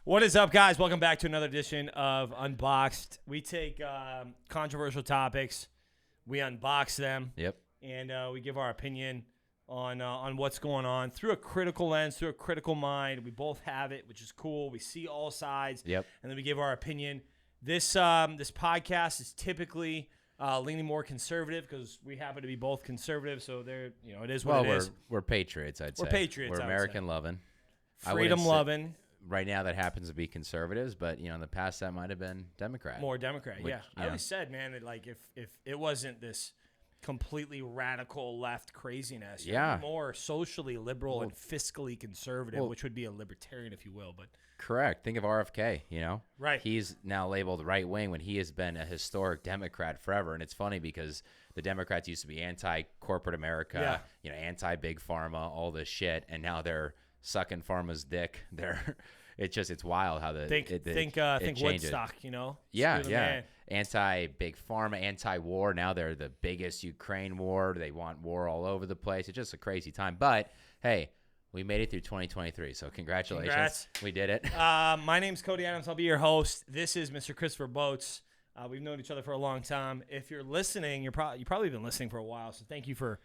What is up, guys? Welcome back to another edition of Unboxed. We take controversial topics, we unbox them, and we give our opinion on what's going on through a critical lens, through a critical mind. We both have it, which is cool. We see all sides, and then we give our opinion. This podcast is typically leaning more conservative because we happen to be both conservative. So it is what it is. We're patriots, I'd say. We're patriots. We're American loving, freedom loving. Right now, that happens to be conservatives, but in the past, that might have been Democrat. More Democrat, yeah. I always said, man, that like if it wasn't this completely radical left craziness, more socially liberal and fiscally conservative, which would be a libertarian, if you will. But correct. Think of RFK. Right. He's now labeled right wing when he has been a historic Democrat forever, and it's funny because the Democrats used to be anti-corporate America, anti-big pharma, all this shit, and now they're sucking pharma's dick. It's wild how think changes. Woodstock, Yeah. Anti-big pharma, anti-war. Now they're the biggest Ukraine war. They want war all over the place. It's just a crazy time. But hey, we made it through 2023, so congratulations. Congrats. We did it. My name's Cody Adams. I'll be your host. This is Mr. Christopher Boats. We've known each other for a long time. If you're listening, you've probably been listening for a while. So thank you for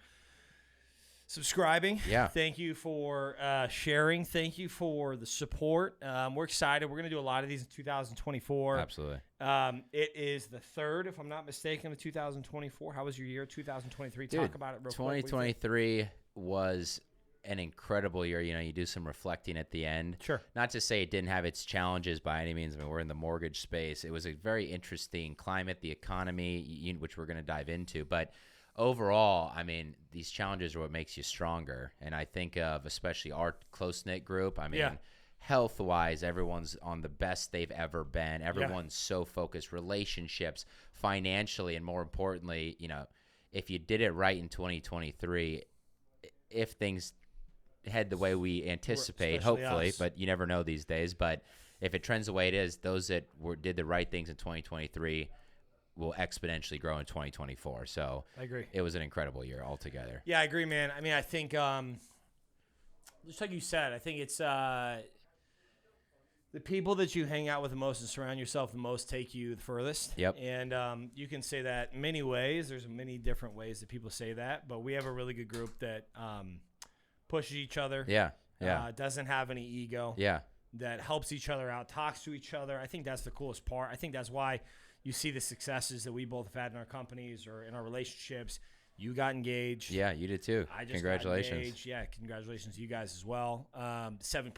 subscribing. Yeah. Thank you for sharing. Thank you for the support. We're excited. We're going to do a lot of these in 2024. Absolutely. It is the third, if I'm not mistaken, of 2024. How was your year, 2023? Dude, Talk about it real quick. 2023 was an incredible year. You do some reflecting at the end. Sure. Not to say it didn't have its challenges by any means. I mean, we're in the mortgage space. It was a very interesting climate, the economy, which we're going to dive into. But overall, I mean, these challenges are what makes you stronger. And I think of especially our close-knit group. I mean, health-wise, everyone's on the best they've ever been. Everyone's so focused. Relationships, financially, and more importantly, if you did it right in 2023, if things head the way we anticipate, hopefully, but you never know these days. But if it trends the way it is, those that did the right things in 2023 will exponentially grow in 2024. So I agree. It was an incredible year altogether. Yeah, I agree, man. I mean, I think, just like you said, I think it's the people that you hang out with the most and surround yourself the most take you the furthest. Yep. And you can say that in many ways. There's many different ways that people say that, but we have a really good group that pushes each other. Yeah. Doesn't have any ego. Yeah. That helps each other out, talks to each other. I think that's the coolest part. I think that's why you see the successes that we both have had in our companies or in our relationships. You got engaged. Yeah, you did too. I just congratulations. got engaged. Yeah, congratulations to you guys as well.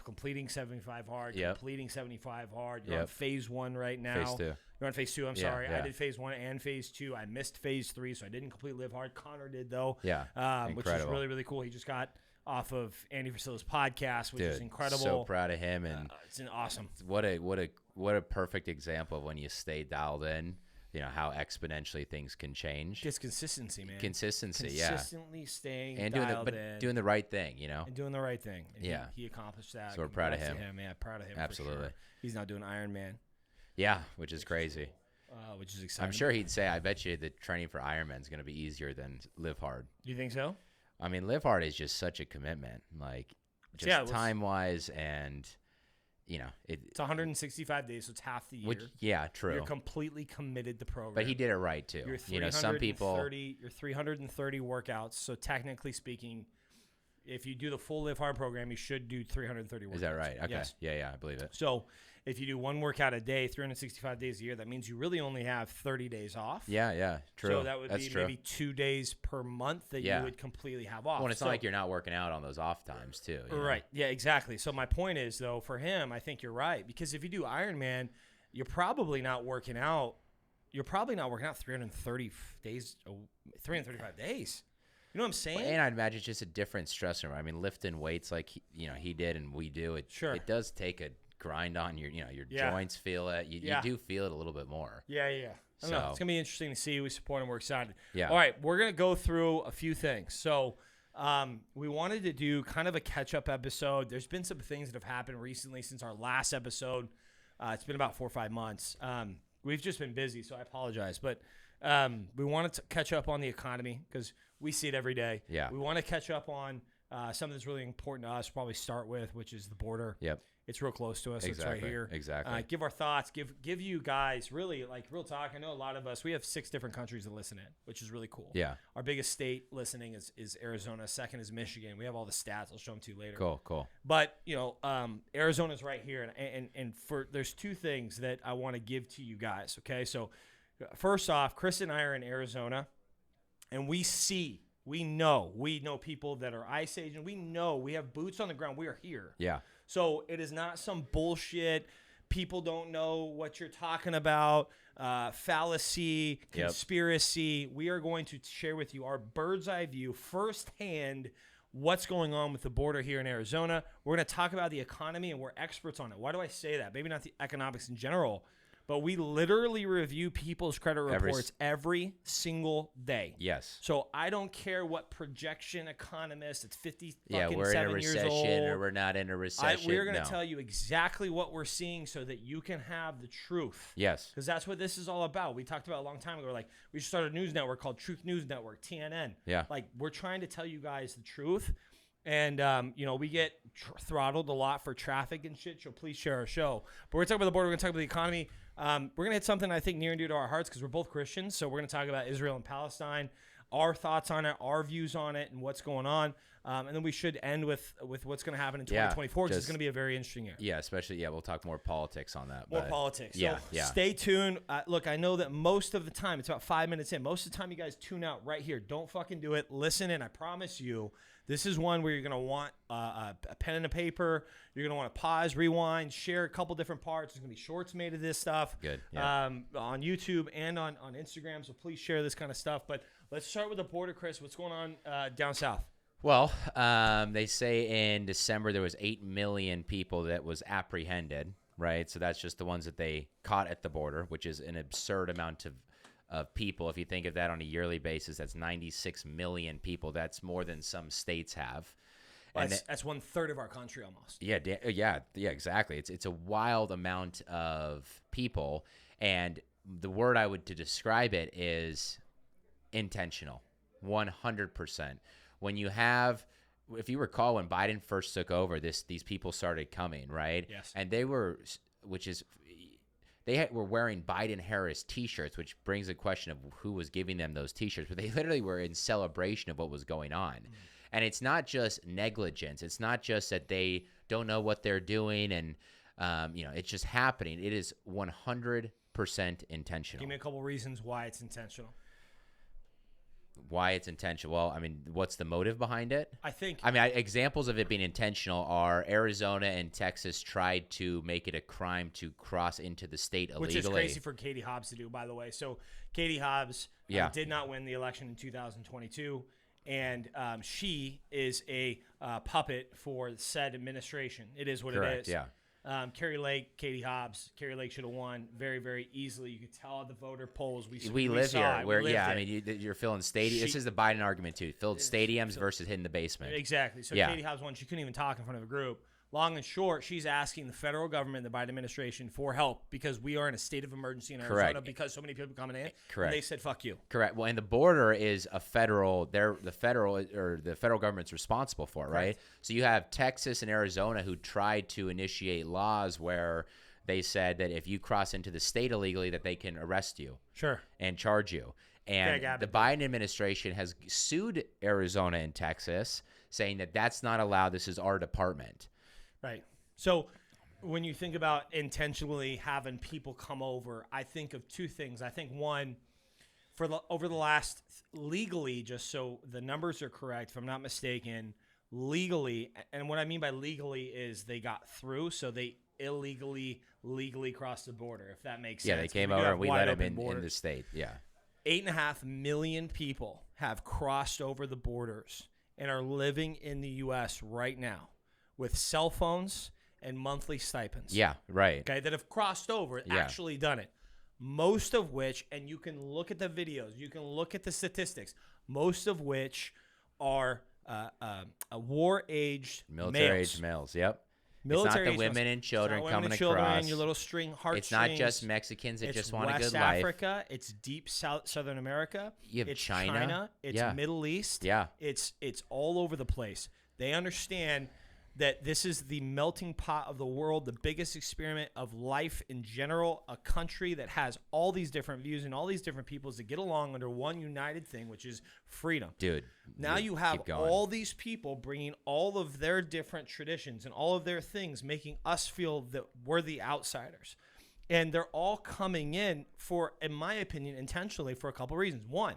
Completing 75 hard. Completing 75 hard. You're on phase 1 right now. Phase 2. You're on phase 2. I'm sorry. Yeah. I did phase 1 and phase 2. I missed phase 3, so I didn't completely live hard. Connor did though. Yeah. Which is really, really cool. He just got off of Andy Frisella's podcast, which is incredible. So proud of him, and it's awesome. What a perfect example of when you stay dialed in. How exponentially things can change. Just consistency, man. Consistently staying and dialed in. doing the right thing, And doing the right thing. And he accomplished that. So we're proud of him. Yeah, proud of him. Absolutely. For sure. He's now doing Ironman. Yeah, which is crazy. Which is exciting. I'm sure he'd say, I bet you the training for Ironman is going to be easier than Live Hard. Do you think so? I mean, Live Hard is just such a commitment, time-wise and... it's 165 days, so it's half the year. True. You're completely committed to program. But he did it right too. Some people you're 330 workouts. So technically speaking, if you do the full Live Hard program, you should do 330 workouts. Is that right? Okay. Yes. Yeah, I believe it. So if you do one workout a day, 365 days a year, that means you really only have 30 days off. Yeah, true. So that would be maybe 2 days per month that you would completely have off. Well, it's not like you're not working out on those off times too. Right. Yeah, exactly. So my point is, though, for him, I think you're right. Because if you do Ironman, you're probably not working out. You're probably not working out 330 days, 335 days. You know what I'm saying? And I'd imagine it's just a different stressor. I mean, lifting weights like he did and we do, it does take a grind on your joints, feel it. You do feel it a little bit more. Yeah. I don't know. It's going to be interesting to see. We support and we're excited. Yeah. All right, we're going to go through a few things. So we wanted to do kind of a catch-up episode. There's been some things that have happened recently since our last episode. It's been about 4 or 5 months. We've just been busy, so I apologize. But we wanted to catch up on the economy because we see it every day. Yeah. We want to catch up on something that's really important to us, probably start with, which is the border. Yep. It's real close to us. Exactly. It's right here. Exactly. Give our thoughts. Give you guys really like real talk. I know a lot of us. We have 6 different countries that listen in, which is really cool. Yeah. Our biggest state listening is Arizona. Second is Michigan. We have all the stats. I'll show them to you later. Cool. But Arizona's right here, and for there's 2 things that I want to give to you guys. Okay, so first off, Chris and I are in Arizona, and we know people that are ice agents. We have boots on the ground. We are here. Yeah. So it is not some bullshit. People don't know what you're talking about. Fallacy, conspiracy. Yep. We are going to share with you our bird's eye view, firsthand, what's going on with the border here in Arizona. We're going to talk about the economy, and we're experts on it. Why do I say that? Maybe not the economics in general, but we literally review people's credit reports every single day. Yes. So I don't care what projection economist, it's 50 we're in a recession or we're not in a recession. We're going to tell you exactly what we're seeing so that you can have the truth. Yes. Because that's what this is all about. We talked about a long time ago. Like, we should start a news network called Truth News Network, TNN. Yeah. Like, we're trying to tell you guys the truth. And, we get throttled a lot for traffic and shit, so please share our show. But we're talking about the border. We're going to talk about the economy. We're going to hit something I think near and dear to our hearts because we're both Christians. So we're going to talk about Israel and Palestine, our thoughts on it, our views on it, and what's going on. And then we should end with what's going to happen in 2024 because it's going to be a very interesting year. Yeah, especially, we'll talk more politics on that. More politics. Yeah, so stay tuned. Look, I know that most of the time, it's about 5 minutes in. Most of the time, you guys tune out right here. Don't fucking do it. Listen in. I promise you. This is one where you're going to want a pen and a paper. You're going to want to pause, rewind, share a couple different parts. There's going to be shorts made of this stuff. Good. Yeah. On YouTube and on Instagram. So please share this kind of stuff. But let's start with the border, Chris. What's going on down south? Well, they say in December there was 8 million people that was apprehended, right? So that's just the ones that they caught at the border, which is an absurd amount of people. If you think of that on a yearly basis, that's 96 million people. That's more than some states have. And that's 1/3 of our country almost. Yeah, exactly. It's a wild amount of people, and the word I would to describe it is intentional, 100%. When you have, if you recall, when Biden first took over, these people started coming, right? Yes. And they were, were wearing Biden-Harris T-shirts, which brings a question of who was giving them those T-shirts. But they literally were in celebration of what was going on. And it's not just negligence. It's not just that they don't know what they're doing and, it's just happening. It is 100% intentional. Give me a couple reasons why it's intentional. Why it's intentional? Well, I mean, what's the motive behind it? Examples of it being intentional are Arizona and Texas tried to make it a crime to cross into the state illegally. Which is crazy for Katie Hobbs to do, by the way. So Katie Hobbs did not win the election in 2022, and she is a puppet for said administration. It is what Correct, it is. Yeah. Kerry Lake, Katie Hobbs. Kerry Lake should have won very, very easily. You could tell at the voter polls. We live saw here. It. You're filling stadiums. This is the Biden argument too. Filled stadiums versus hitting the basement. Exactly. So Katie Hobbs won. She couldn't even talk in front of a group. Long and short, she's asking the federal government, the Biden administration, for help because we are in a state of emergency in Arizona because so many people are coming in. Correct. And they said, "Fuck you." Correct. Well, and the border is the federal government's responsible for it, right? Correct. So you have Texas and Arizona who tried to initiate laws where they said that if you cross into the state illegally, that they can arrest you, and charge you. And the Biden administration has sued Arizona and Texas, saying that that's not allowed. This is our department. Right. So when you think about intentionally having people come over, I think of 2 things. I think one, over the last legally, just so the numbers are correct, if I'm not mistaken, legally, and what I mean by legally is they got through, so they legally crossed the border, if that makes sense. Yeah, they came over and we let them in the state. Yeah. 8.5 million people have crossed over the borders and are living in the U.S. right now with cell phones and monthly stipends. Yeah, right. Okay, that have crossed over, actually done it. Most of which, and you can look at the videos, you can look at the statistics, most of which are war-aged military-aged males. Yep. It's not the women and children coming across. Your little heartstrings. It's not just Mexicans that just want a good life. It's West Africa. It's deep Southern America. You have China. It's Middle East. Yeah. It's all over the place. They understand that this is the melting pot of the world, the biggest experiment of life in general, a country that has all these different views and all these different peoples that get along under one united thing, which is freedom. Dude. Now you have all these people bringing all of their different traditions and all of their things, making us feel that we're the outsiders. And they're all coming in for, in my opinion, intentionally for a couple of reasons. One,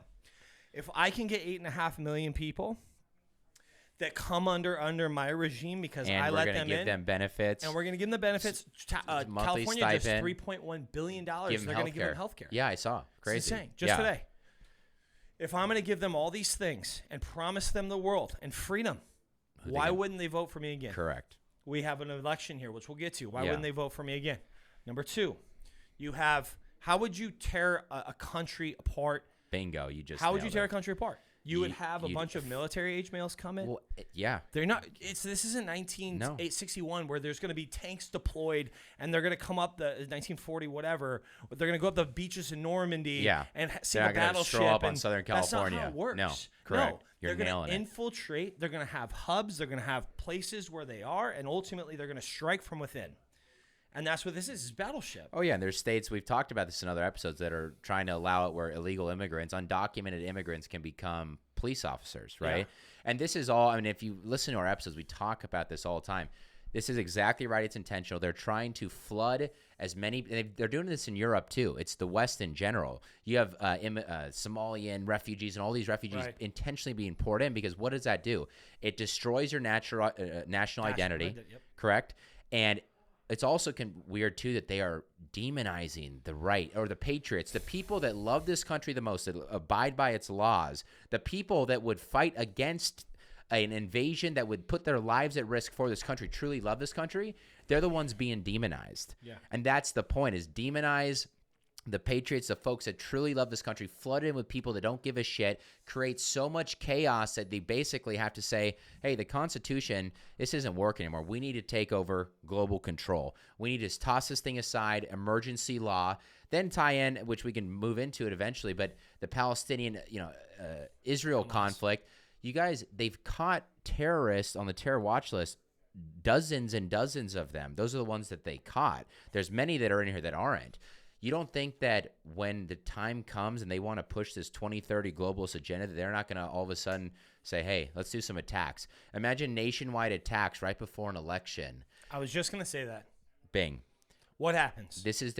if I can get 8.5 million people that come under my regime because I let them in. And we're going to give them benefits. And we're going to give them the benefits. California stipend. just $3.1 billion. They're going to give them health care. Yeah, I saw. Crazy. It's insane. Just today. If I'm going to give them all these things and promise them the world and freedom, why wouldn't they vote for me again? Correct. We have an election here, which we'll get to. Why wouldn't they vote for me again? Number two, you have, how would you tear a country apart? Bingo. You just How would you tear a country apart? You would have a bunch of military-age males come in. Well, yeah. They're not. This isn't 1961 where there's going to be tanks deployed and they're going to come up the 1940 whatever. They're going to go up the beaches in Normandy and see a battleship. They're not going to show up on Southern California. That's not how it works. No, correct. No, You're they're nailing going to infiltrate. They're going to have hubs. They're going to have places where they are, and ultimately they're going to strike from within. And that's what this is battleship. Oh, yeah. And there's states, we've talked about this in other episodes, that are trying to allow it where illegal immigrants, undocumented immigrants can become police officers, right? Yeah. And this is all, I mean, if you listen to our episodes, we talk about this all the time. This is exactly right. It's intentional. They're trying to flood as many. They're doing this in Europe, too. It's the West in general. You have Somalian refugees and all these refugees intentionally being poured in because what does that do? It destroys your national identity, correct? And it's also weird, too, that they are demonizing the right or the patriots, the people that love this country the most, that abide by its laws, the people that would fight against an invasion that would put their lives at risk for this country, truly love this country. They're the ones being demonized. Yeah. And that's the point, is demonize the patriots, the folks that truly love this country, flood in with people that don't give a shit, create so much chaos that they basically have to say, hey, the Constitution, this isn't working anymore. We need to take over global control. We need to toss this thing aside, emergency law, then tie in, which we can move into it eventually, but the Palestinian, Israel conflict. You guys, they've caught terrorists on the terror watch list, dozens and dozens of them. Those are the ones that they caught. There's many that are in here that aren't. You don't think that when the time comes and they want to push this 2030 globalist agenda, that they're not going to all of a sudden say, hey, let's do some attacks. Imagine nationwide attacks right before an election. I was just going to say that. Bing. What happens? This is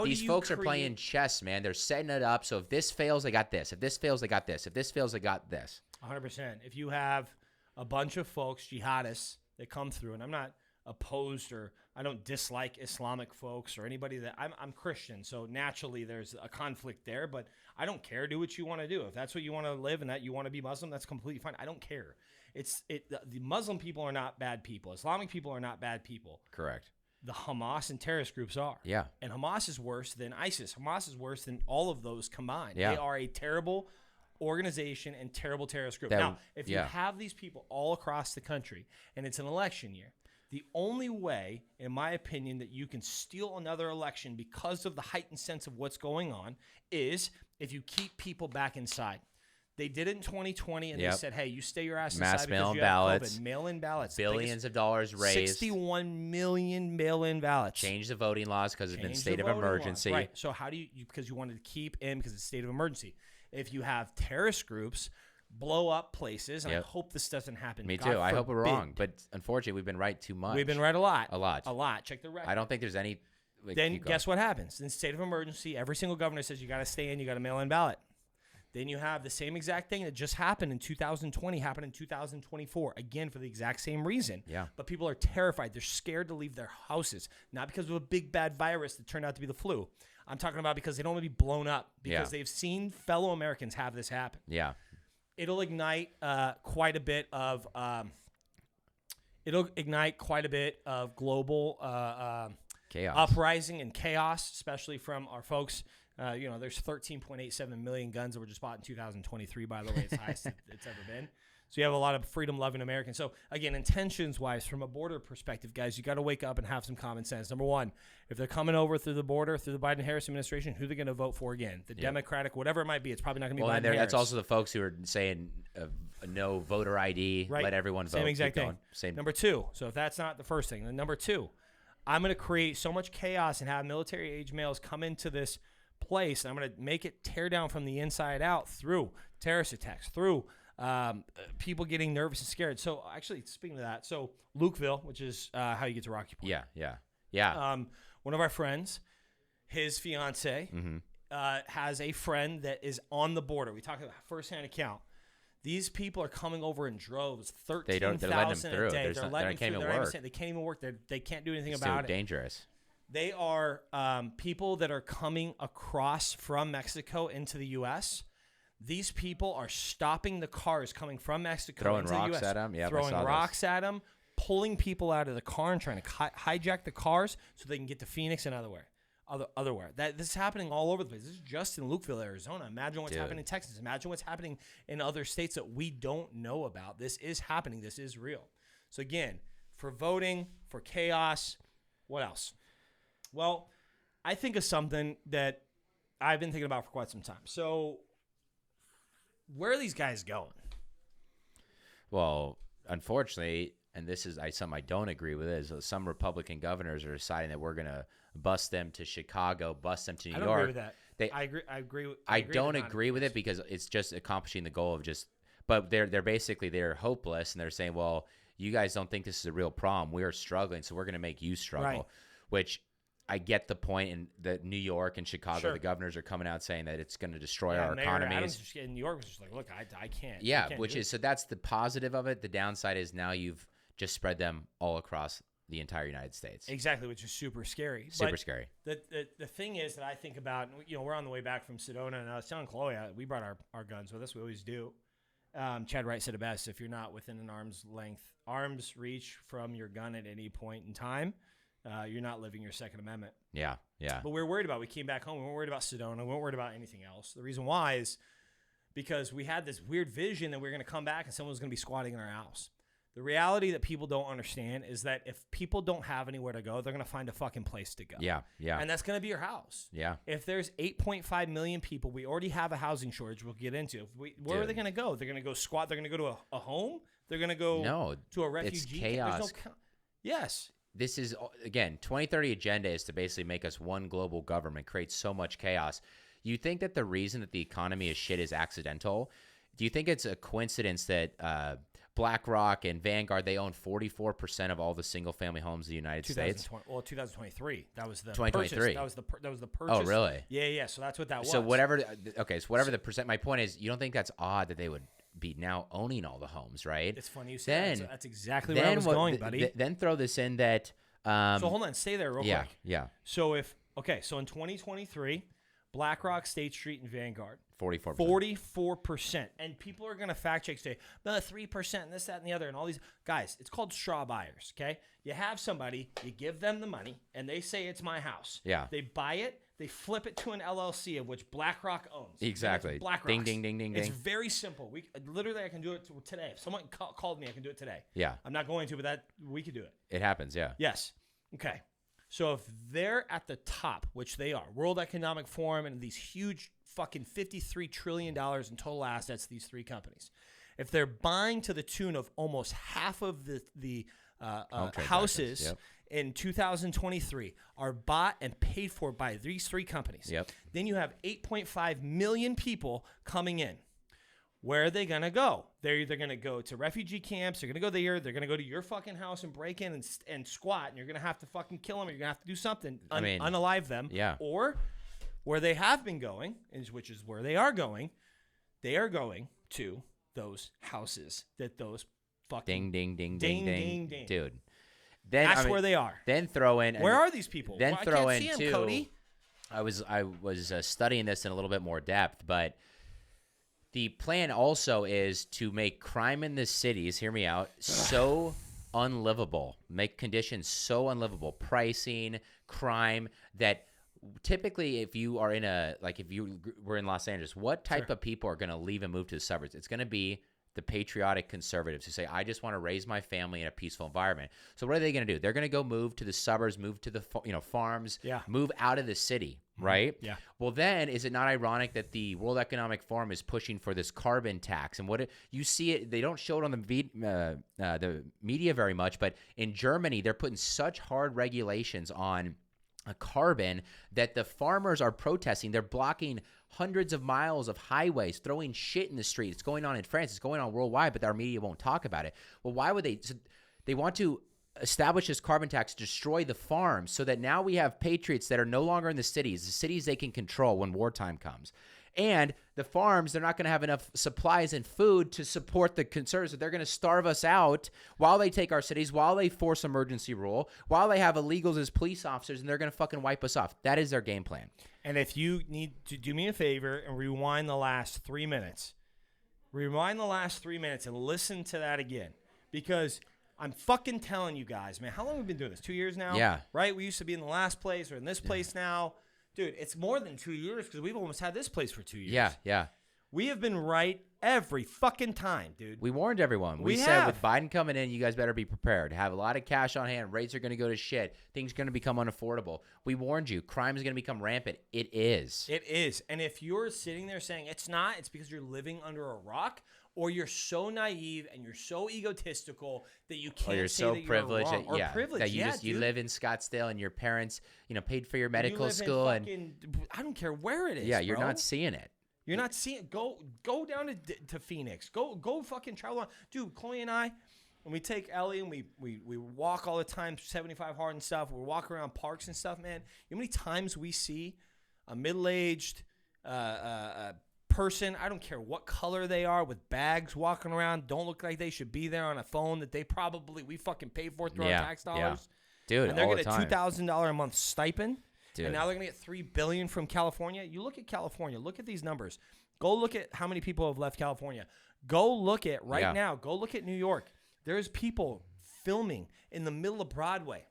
these folks are playing chess, man. They're setting it up. So if this fails, they got this. If this fails, they got this. If this fails, they got this. 100%. If you have a bunch of folks, jihadists, that come through, and I'm not opposed or I don't dislike Islamic folks or anybody that I'm Christian, so naturally there's a conflict there, but I don't care. Do what you want to do. If that's what you want to live and that you want to be Muslim, that's completely fine. I don't care. The Muslim people are not bad people. Islamic people are not bad people. Correct. The Hamas and terrorist groups are. Yeah. And Hamas is worse than ISIS. Hamas is worse than all of those combined. Yeah. They are a terrible organization and terrible terrorist group. Now, if you have these people all across the country and it's an election year, the only way, in my opinion, that you can steal another election because of the heightened sense of what's going on is if you keep people back inside. They did it in 2020, and they said, hey, you stay your ass inside because you have COVID. Mail-in ballots. Billions of dollars raised. 61 million mail-in ballots. Change the voting laws because it's been state of emergency. Right. So how do you because you wanted to keep in because it's state of emergency. If you have terrorist groups blow up places, and I hope this doesn't happen. Me too. I hope we're wrong, but unfortunately, we've been right too much. We've been right a lot. A lot. Check the record. I don't think there's any. Then guess what happens? In state of emergency, every single governor says you got to stay in, you got to mail in ballot. Then you have the same exact thing that just happened in 2020, happened in 2024, again for the exact same reason. Yeah. But people are terrified. They're scared to leave their houses, not because of a big bad virus that turned out to be the flu. I'm talking about because they don't want to be blown up because they've seen fellow Americans have this happen. Yeah. It'll ignite quite a bit of global chaos, uprising and chaos, especially from our folks. There's 13.87 million guns that were just bought in 2023. By the way, it's the highest it's ever been. So you have a lot of freedom-loving Americans. So, again, intentions-wise, from a border perspective, guys, you got to wake up and have some common sense. Number one, if they're coming over through the border, through the Biden-Harris administration, who are they going to vote for again? The Democratic, whatever it might be. It's probably not going to be Biden-Harris. That's also the folks who are saying no voter ID, right. Let everyone vote. Same exact thing. Same. Number two, so if that's not the first thing, then number two, I'm going to create so much chaos and have military-age males come into this place, and I'm going to make it tear down from the inside out through terrorist attacks, through people getting nervous and scared. So actually, speaking of that, so Lukeville, which is how you get to Rocky Point. Yeah. One of our friends, his fiance, has a friend that is on the border. We talk about firsthand account. These people are coming over in droves, 13,000 a day. They're letting them through. They can't even work. They can't do anything about it. It's so dangerous. They are people that are coming across from Mexico into the U.S. These people are stopping the cars coming from Mexico into the U.S. Throwing rocks at them. Yeah, throwing rocks at them, pulling people out of the car and trying to hijack the cars so they can get to Phoenix and otherwhere. This is happening all over the place. This is just in Lukeville, Arizona. Imagine what's happening in Texas. Imagine what's happening in other states that we don't know about. This is happening. This is real. So again, for voting, for chaos, what else? Well, I think of something that I've been thinking about for quite some time. So where are these guys going? Well, unfortunately, and this is something I don't agree with, is some Republican governors are deciding that we're going to bust them to Chicago, bust them to New York. I don't agree with that. I agree. I don't agree with it because it's just accomplishing the goal of just. But they're basically hopeless, and they're saying, well, you guys don't think this is a real problem. We are struggling, so we're going to make you struggle. Right. Which I get the point. In that New York and Chicago, the governors are coming out saying that it's going to destroy our economies. In New York was just like, look, I can't. Yeah, so that's the positive of it. The downside is now you've just spread them all across the entire United States. Exactly, which is super scary. Scary. The thing is that I think about, we're on the way back from Sedona, and I was telling Chloe, we brought our guns with us. We always do. Chad Wright said it best: if you're not within an arm's reach from your gun at any point in time, you're not living your Second Amendment. Yeah. But we came back home. We weren't worried about Sedona. We weren't worried about anything else. The reason why is because we had this weird vision that we were going to come back and someone was going to be squatting in our house. The reality that people don't understand is that if people don't have anywhere to go, they're going to find a fucking place to go. Yeah. And that's going to be your house. Yeah. If there's 8.5 million people, we already have a housing shortage we'll get into. Where are they going to go? They're going to go squat. They're going to go to a home? They're going to go to a refugee it's chaos. Yes. This is, again, 2030 agenda is to basically make us one global government, create so much chaos. You think that the reason that the economy is shit is accidental? Do you think it's a coincidence that BlackRock and Vanguard, they own 44% of all the single-family homes in the United States? Well, 2023. That was the 2023. Purchase. That was the purchase. Oh, really? Yeah. So that's what that was. So whatever the percent. My point is, you don't think that's odd that they would be now owning all the homes, right? It's funny you say that. That's exactly where I was going, buddy. Then throw this in that. So hold on, stay there real quick. Yeah. So in 2023, BlackRock, State Street, and Vanguard. 44%. 44%. And people are going to fact check say, 3%, and this, that, and the other, and all these. Guys, it's called straw buyers, okay? You have somebody, you give them the money, and they say it's my house. Yeah. They buy it, they flip it to an LLC of which BlackRock owns. Exactly. BlackRock. Ding, ding, ding, ding, It's ding. very simple. I can do it today. If someone called me, I can do it today. Yeah. I'm not going to, but we could do it. It happens, yeah. Yes. Okay. So if they're at the top, which they are, World Economic Forum and these huge fucking $53 trillion in total assets, these three companies, if they're buying to the tune of almost half of the houses in 2023 are bought and paid for by these three companies, then you have 8.5 million people coming in. Where are they going to go? They're either going to go to refugee camps, they're going to go there, they're going to go to your fucking house and break in and squat, and you're going to have to fucking kill them, or you're going to have to do something, unalive them. Yeah. Or where they have been going, which is where they are going to those houses that those fucking... Ding, ding, ding, ding, ding, ding. Dude. That's where they are. Then throw in... Where are these people? Then throw in, them, too... Cody. I was studying this in a little bit more depth, but... The plan also is to make crime in the cities, hear me out, so unlivable, make conditions so unlivable, pricing, crime, that typically if you are if you were in Los Angeles, what type of people are going to leave and move to the suburbs? It's going to be the patriotic conservatives who say, I just want to raise my family in a peaceful environment. So what are they going to do? They're going to go move to the suburbs, move to the farms, move out of the city, right? Yeah. Well, then is it not ironic that the World Economic Forum is pushing for this carbon tax? And you see it, they don't show it on the media very much, but in Germany, they're putting such hard regulations on carbon that the farmers are protesting. They're blocking hundreds of miles of highways, throwing shit in the street. It's going on in France. It's going on worldwide, but our media won't talk about it. Well, why would they? So they want to establish this carbon tax, destroy the farms, so that now we have patriots that are no longer in the cities they can control when wartime comes. And the farms, they're not going to have enough supplies and food to support the concerns. So they're going to starve us out while they take our cities, while they force emergency rule, while they have illegals as police officers, and they're going to fucking wipe us off. That is their game plan. And if you need to do me a favor and rewind the last 3 minutes, and listen to that again, because I'm fucking telling you guys, man, how long have we been doing this? 2 years now? Yeah. Right? We used to be in the last place or in this place now. Dude, it's more than 2 years because we've almost had this place for 2 years. Yeah. We have been right every fucking time, dude. We warned everyone. We said with Biden coming in, you guys better be prepared. Have a lot of cash on hand. Rates are going to go to shit. Things are going to become unaffordable. We warned you. Crime is going to become rampant. It is. It is. And if you're sitting there saying it's not, it's because you're living under a rock, or you're so naive and you're so egotistical that you can't you're say so that privileged you're wrong. that you live in Scottsdale and your parents, paid for your medical school and I don't care where it is. Yeah, you're not seeing it. You're not seeing. Go down to Phoenix. Go fucking travel on, dude. Chloe and I, when we take Ellie and we walk all the time, 75 hard and stuff. We walk around parks and stuff, man. You know how many times we see a middle-aged person, I don't care what color they are, with bags walking around, don't look like they should be there, on a phone that we fucking paid for through our tax dollars. Dude, and they're all getting the a time. $2,000 a month stipend. Dude. And now they're going to get $3 billion from California. You look at California. Look at these numbers. Go look at how many people have left California. Go look at now. Go look at New York. There's people filming in the middle of Broadway.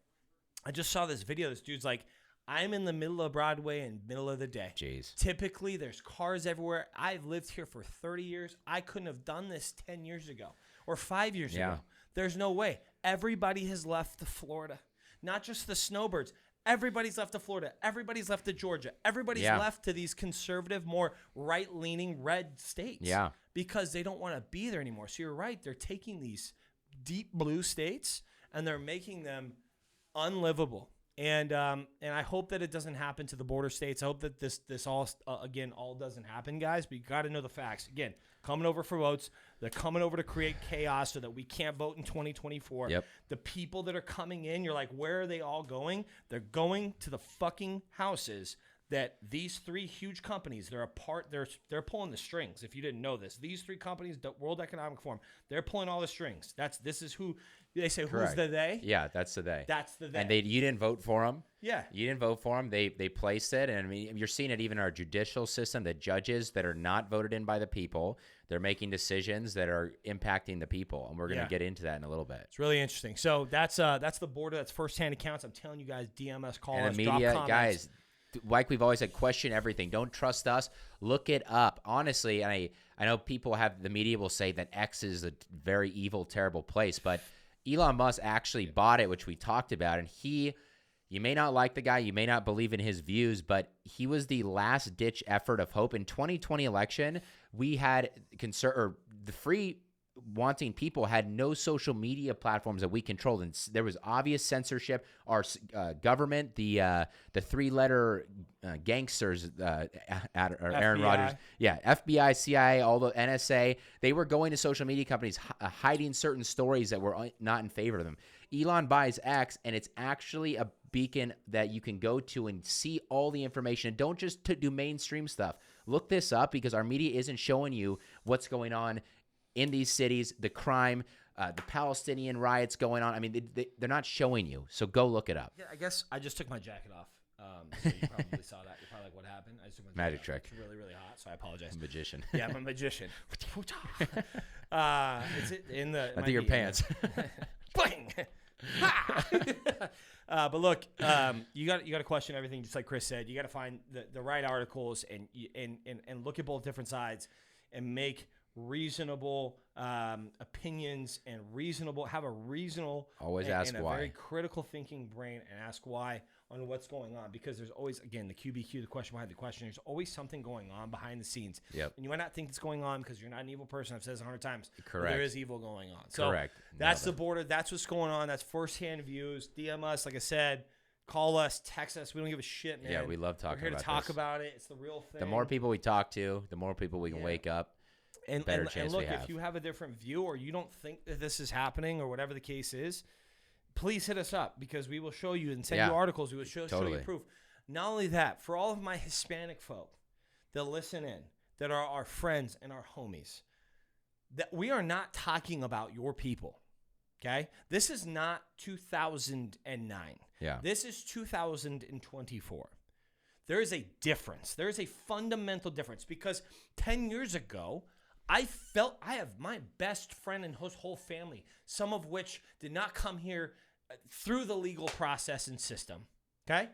I just saw this video. This dude's like, I'm in the middle of Broadway in middle of the day. Jeez. Typically, there's cars everywhere. I've lived here for 30 years. I couldn't have done this 10 years ago or 5 years ago. There's no way. Everybody has left to Florida. Not just the snowbirds. Everybody's left to Florida. Everybody's left to Georgia. Everybody's left to these conservative, more right-leaning red states. Yeah. Because they don't want to be there anymore. So you're right. They're taking these deep blue states and they're making them unlivable. And I hope that it doesn't happen to the border states. I hope that this all doesn't happen, guys. But you got to know the facts. Again, coming over for votes. They're coming over to create chaos so that we can't vote in 2024. Yep. The people that are coming in, you're like, where are they all going? They're going to the fucking houses that these three huge companies, they're pulling the strings. If you didn't know this, these three companies, the World Economic Forum, they're pulling all the strings. This is who they say. Correct. Who's the they? Yeah, that's the they. That's the they. And you didn't vote for them. Yeah. You didn't vote for them. They placed it. And I mean, you're seeing it even in our judicial system, the judges that are not voted in by the people, they're making decisions that are impacting the people. And we're going to get into that in a little bit. It's really interesting. So that's the border. That's firsthand accounts. I'm telling you guys, DM us, call us, and the media, drop comments. guys, like we've always said, question everything. Don't trust us. Look it up. Honestly, and I know people the media will say that X is a very evil, terrible place, but Elon Musk actually bought it, which we talked about, and you may not like the guy, you may not believe in his views, but he was the last-ditch effort of hope. In 2020 election, we had the free-wanting people had no social media platforms that we controlled, and there was obvious censorship. Our government, the three-letter gangsters, Aaron Rodgers, FBI, CIA, all the NSA, they were going to social media companies, hiding certain stories that were not in favor of them. Elon buys X, and it's actually a beacon that you can go to and see all the information. And don't just do mainstream stuff. Look this up because our media isn't showing you what's going on in these cities, the crime, the Palestinian riots going on. I mean, they're not showing you. So go look it up. Yeah, I guess I just took my jacket off. So you probably saw that. You're probably like, what happened? I just took my Magic jacket trick. off. It's really, really hot, so I apologize. Magician. Yeah, I'm a magician. Is it in the? Under your pants. Bang! But look, you got to question everything, just like Chris said. You got to find the right articles and look at both different sides and make reasonable opinions and have a reasonable, always ask and why. a very critical thinking brain, and ask why on what's going on, because there's always, again, the QBQ, the question behind the question. There's always something going on behind the scenes. Yep. And you might not think it's going on because you're not an evil person. I've said this 100 times. Correct. There is evil going on. So Correct. that's the border. That's what's going on. That's firsthand views. DM us, like I said. Call us, text us. We don't give a shit, man. Yeah, we love talking about We're here to talk about it. It's the real thing. The more people we talk to, the more people we can wake up. And better chance look, we have. if you have a different view or you don't think that this is happening or whatever the case is, please hit us up, because we will show you and send you articles. We will show you proof. Not only that, for all of my Hispanic folk that listen in, that are our friends and our homies, that we are not talking about your people. Okay? This is not 2009. Yeah. This is 2024. There is a difference. There is a fundamental difference, because 10 years ago, I have my best friend and his whole family, some of which did not come here through the legal process and system. Okay?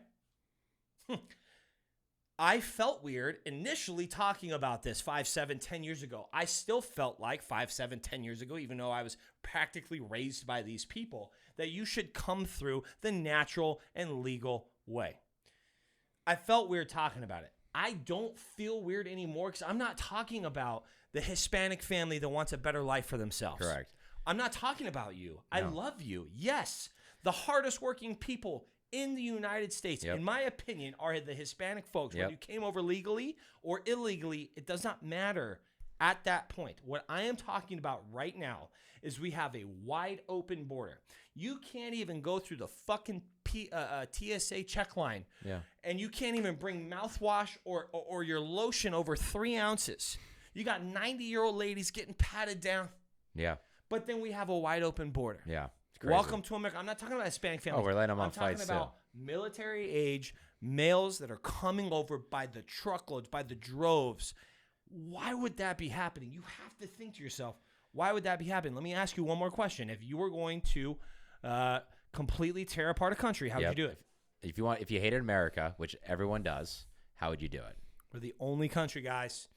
I felt weird initially talking about this 5, 7, 10 years ago. I still felt like 5, 7, 10 years ago, even though I was practically raised by these people, that you should come through the natural and legal way. I felt weird talking about it. I don't feel weird anymore, because I'm not talking about the Hispanic family that wants a better life for themselves. Correct. I'm not talking about you. No. I love you. Yes, the hardest working people in the United States, in my opinion, are the Hispanic folks. Whether you came over legally or illegally, it does not matter at that point. What I am talking about right now is we have a wide open border. You can't even go through the fucking TSA check line. Yeah. And you can't even bring mouthwash or your lotion over 3 ounces. You got 90-year-old ladies getting patted down. Yeah. But then we have a wide open border. Yeah. Welcome to America. I'm not talking about Hispanic families. Oh, we're letting them on flights I'm talking about military age males that are coming over by the truckloads, by the droves. Why would that be happening? You have to think to yourself, why would that be happening? Let me ask you one more question. If you were going to completely tear apart a country, how would you do it? If you hated America, which everyone does, how would you do it? We're the only country, guys.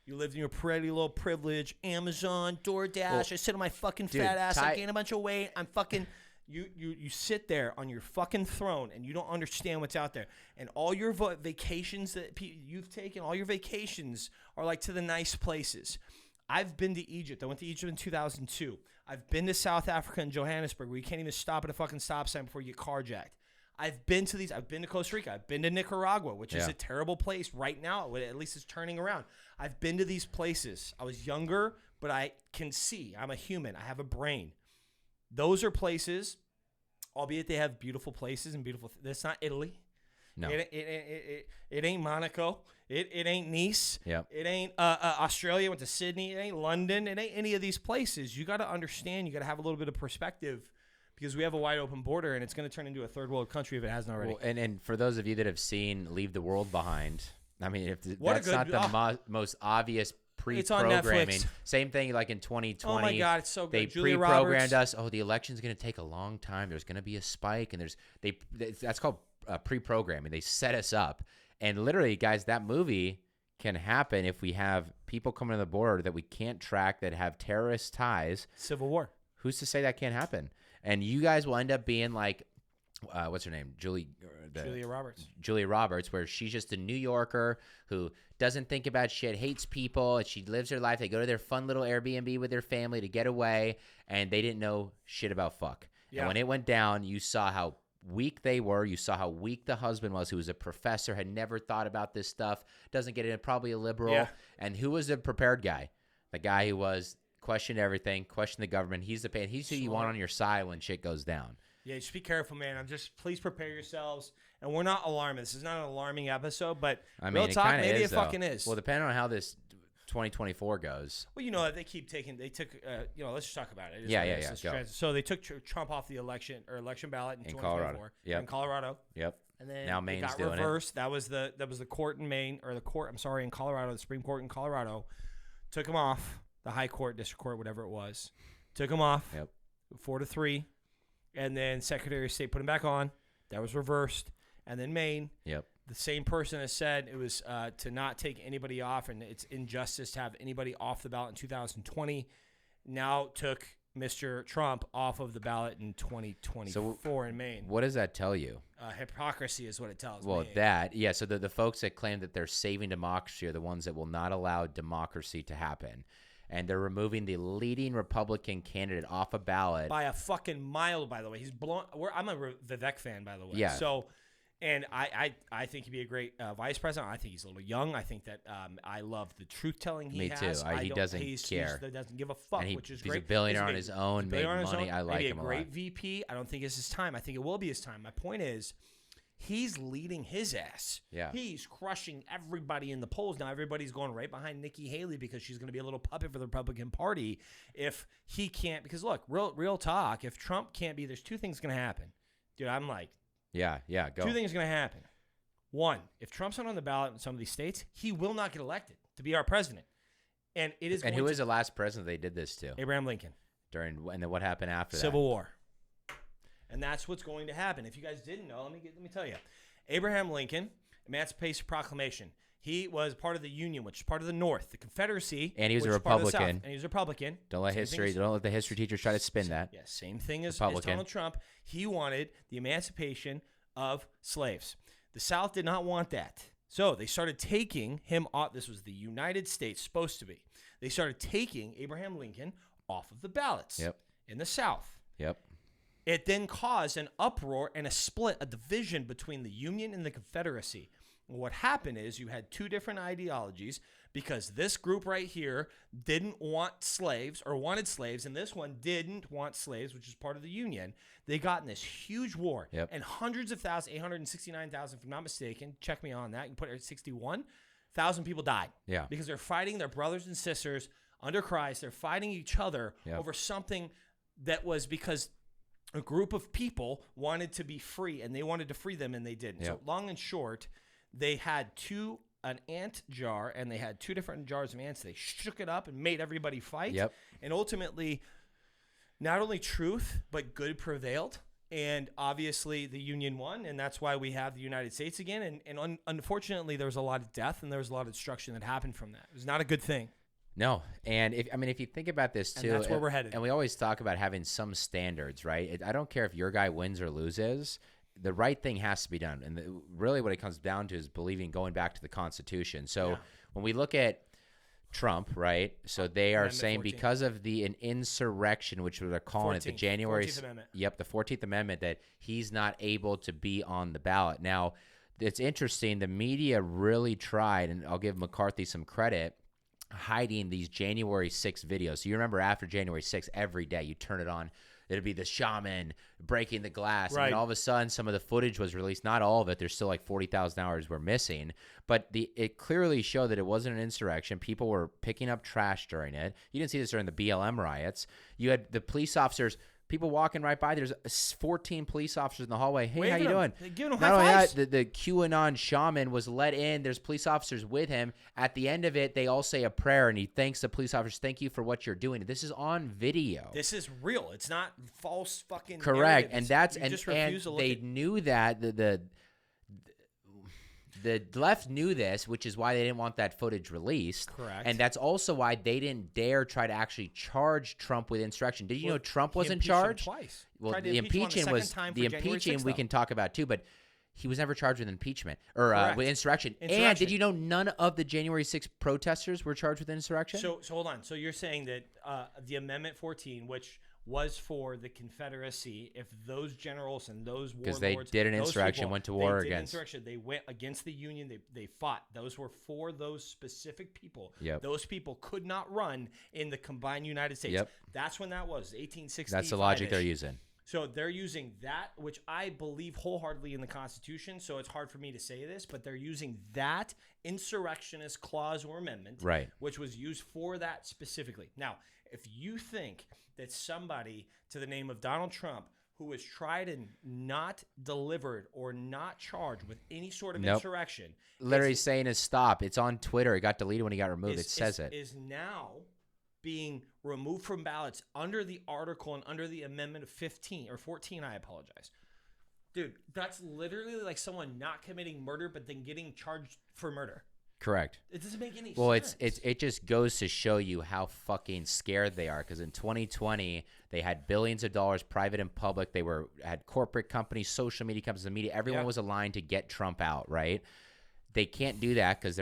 You lived in your pretty little privilege. Amazon, DoorDash. I sit on my fucking fat ass. I gain a bunch of weight. I'm fucking. You sit there on your fucking throne and you don't understand what's out there. And all your vacations that you've taken, all your vacations are like to the nice places. I've been to Egypt. I went to Egypt in 2002. I've been to South Africa and Johannesburg, where you can't even stop at a fucking stop sign before you get carjacked. I've been to Costa Rica. I've been to Nicaragua, which is a terrible place right now. At least it's turning around. I've been to these places. I was younger, but I can see. I'm a human. I have a brain. Those are places, albeit they have beautiful places and beautiful. That's not Italy. No. It ain't Monaco. It ain't Nice. Yep. It ain't Australia. Went to Sydney. It ain't London. It ain't any of these places. You got to understand. You got to have a little bit of perspective, because we have a wide open border, and it's going to turn into a third world country if it hasn't already. Well, and for those of you that have seen Leave the World Behind, I mean, if that's not the most obvious pre-programming. Same thing like in 2020. Oh my God, it's so good. They pre-programmed us. Oh, the election's going to take a long time. There's going to be a spike, and that's called pre-programming. They set us up, and literally, guys, that movie can happen if we have people coming to the border that we can't track that have terrorist ties. Civil war. Who's to say that can't happen? And you guys will end up being like, what's her name? Julia Roberts. Julia Roberts, where she's just a New Yorker who doesn't think about shit, hates people, and she lives her life. They go to their fun little Airbnb with their family to get away, and they didn't know shit about fuck. Yeah. And when it went down, you saw how weak they were. You saw how weak the husband was, who was a professor, had never thought about this stuff, doesn't get it, probably a liberal. Yeah. And who was the prepared guy? The guy who questioned everything, questioned the government. He's who you want on your side when shit goes down. Yeah, just be careful, man. Please prepare yourselves. And we're not alarming. This is not an alarming episode, but I mean, real talk, maybe it fucking is. Well, depending on how this 2024 goes. Well, they took, let's just talk about it. Yeah. Go. So they took Trump off the election ballot in 2024. Yep. In Colorado. Yep. And then now Maine's got reversed. That was the court in Maine, or in Colorado, the Supreme Court in Colorado, took him off. The high court, district court, whatever it was, took him off. Yep. 4-3. And then Secretary of State put him back on. That was reversed. And then Maine. Yep. the same person that said it was to not take anybody off and it's injustice to have anybody off the ballot in 2020, now took Mr. Trump off of the ballot in 2024 in Maine. What does that tell you? Hypocrisy is what it tells me. Well, so the folks that claim that they're saving democracy are the ones that will not allow democracy to happen. And they're removing the leading Republican candidate off a ballot. By a fucking mile, by the way. He's blown. I'm a Vivek fan, by the way. Yeah. So, and I think he'd be a great vice president. I think he's a little young. I think that I love the truth-telling he has. Me too. He doesn't care. He doesn't give a fuck, which is great. He's a billionaire on his own, made money. I like him a lot. Maybe a great VP. I don't think it's his time. I think it will be his time. My point is, he's leading his ass. Yeah. He's crushing everybody in the polls. Now everybody's going right behind Nikki Haley because she's going to be a little puppet for the Republican Party if he can't. Because look, real talk, if Trump can't be, there's two things going to happen. Dude, I'm like. Yeah, go. Two things going to happen. One, if Trump's not on the ballot in some of these states, he will not get elected to be our president. And it is. And who is the last president they did this to? Abraham Lincoln. And then what happened after that? Civil War. And that's what's going to happen. If you guys didn't know, let me tell you. Abraham Lincoln, Emancipation Proclamation. He was part of the Union, which is part of the North, the Confederacy. And he was a Republican. And he was a Republican. Don't let the history teachers try to spin that. Yeah, same thing as Donald Trump. He wanted the emancipation of slaves. The South did not want that. So they started taking him off. This was the United States, supposed to be. They started taking Abraham Lincoln off of the ballots in the South. Yep. It then caused an uproar and a split, a division between the Union and the Confederacy. What happened is you had two different ideologies because this group right here didn't want slaves or wanted slaves, and this one didn't want slaves, which is part of the Union. They got in this huge war, and hundreds of thousands, 869,000 if I'm not mistaken, check me on that, you can put it at 61,000 people died because they're fighting their brothers and sisters under Christ. They're fighting each other over something that was because a group of people wanted to be free, and they wanted to free them, and they didn't. So long and short, they had an ant jar, and they had two different jars of ants. They shook it up and made everybody fight. And ultimately, not only truth, but good prevailed. And obviously, the Union won, and that's why we have the United States again. And unfortunately, there was a lot of death, and there was a lot of destruction that happened from that. It was not a good thing. No, and if you think about this too, and that's where we're headed. And we always talk about having some standards, right? I don't care if your guy wins or loses. The right thing has to be done, and really what it comes down to is going back to the Constitution. So when we look at Trump, right? So they are saying 14. Because of an insurrection, which they're calling 14th, it the January 14th Amendment. The 14th Amendment, that he's not able to be on the ballot. Now, it's interesting. The media really tried, and I'll give McCarthy some credit, hiding these January 6th videos. So you remember after January 6th, every day you turn it on, it'd be the shaman breaking the glass. Right. And then all of a sudden, some of the footage was released. Not all of it. There's still like 40,000 hours we're missing. But it clearly showed that it wasn't an insurrection. People were picking up trash during it. You didn't see this during the BLM riots. You had the police officers, people walking right by. There's 14 police officers in the hallway. Hey, how you doing? Giving them Not only high fives. that, the QAnon shaman was let in. There's police officers with him. At the end of it, they all say a prayer, and he thanks the police officers. Thank you for what you're doing. This is on video. This is real. It's not false fucking correct. narratives. And they knew that the left knew this, which is why they didn't want that footage released. Correct. And that's also why they didn't dare try to actually charge Trump with insurrection. Did you know Trump wasn't charged? Twice. Well, the impeachment we can talk about too, but he was never charged with impeachment or with insurrection. And did you know none of the January 6th protesters were charged with insurrection? So hold on. So you're saying that the Amendment 14, which was for the Confederacy, if those generals and those warlords, because they did an insurrection, went to war against. They went against the Union. They fought. Those were for those specific people. Yep. Those people could not run in the combined United States. Yep. That's when that was 1865. That's the logic they're using. So they're using that, which I believe wholeheartedly in the Constitution, so it's hard for me to say this, but they're using that insurrectionist clause or amendment, right, which was used for that specifically. Now, if you think that somebody to the name of Donald Trump, who was tried and not delivered or not charged with any sort of insurrection, literally saying is stop. It's on Twitter. It got deleted when he got removed. It says it. Is now being removed from ballots under the article and under the amendment of 15 or 14, I apologize. Dude, that's literally like someone not committing murder but then getting charged for murder. Correct. It doesn't make any sense. Well, it just goes to show you how fucking scared they are. Because in 2020, they had billions of dollars, private and public. They had corporate companies, social media companies, the media. Everyone was aligned to get Trump out, right? They can't do that because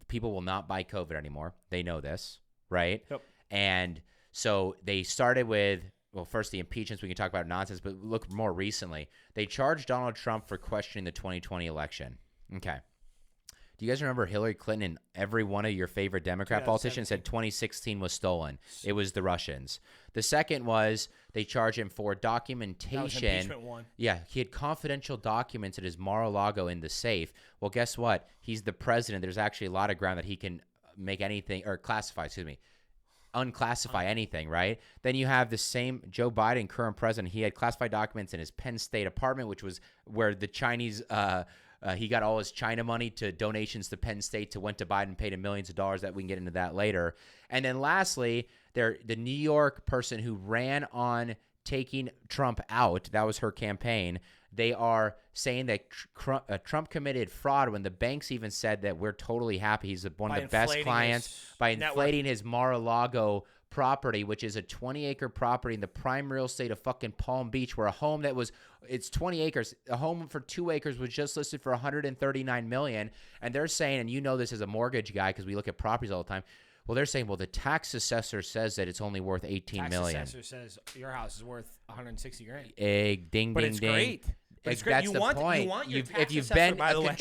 people will not buy COVID anymore. They know this, right? Yep. And so they started with, well, first the impeachments. We can talk about nonsense, but look more recently. They charged Donald Trump for questioning the 2020 election. Okay. Do you guys remember Hillary Clinton and every one of your favorite Democrat politicians said 2016 was stolen? It was the Russians. The second was they charged him for documentation. That was impeachment one. Yeah, he had confidential documents at his Mar-a-Lago in the safe. Well, guess what? He's the president. There's actually a lot of ground that he can make anything or unclassify anything, right? Then you have the same Joe Biden, current president. He had classified documents in his Penn State apartment, which was where the Chinese he got all his China money to donations to Penn State went to Biden, paid him millions of dollars. That we can get into that later. And then lastly, the New York person who ran on taking Trump out, that was her campaign. They are saying that Trump committed fraud when the banks even said that we're totally happy. He's one of the best clients by inflating his Mar-a-Lago property, which is a 20-acre property in the prime real estate of fucking Palm Beach, where it's 20 acres. A home for 2 acres was just listed for $139 million. And they're saying, and you know this as a mortgage guy because we look at properties all the time. Well, they're saying, well, the tax assessor says that it's only worth $18 million. Tax assessor says your house is worth $160,000. Ding, ding, but it's ding. Great. That's the point. You want your tax assessor, by the way.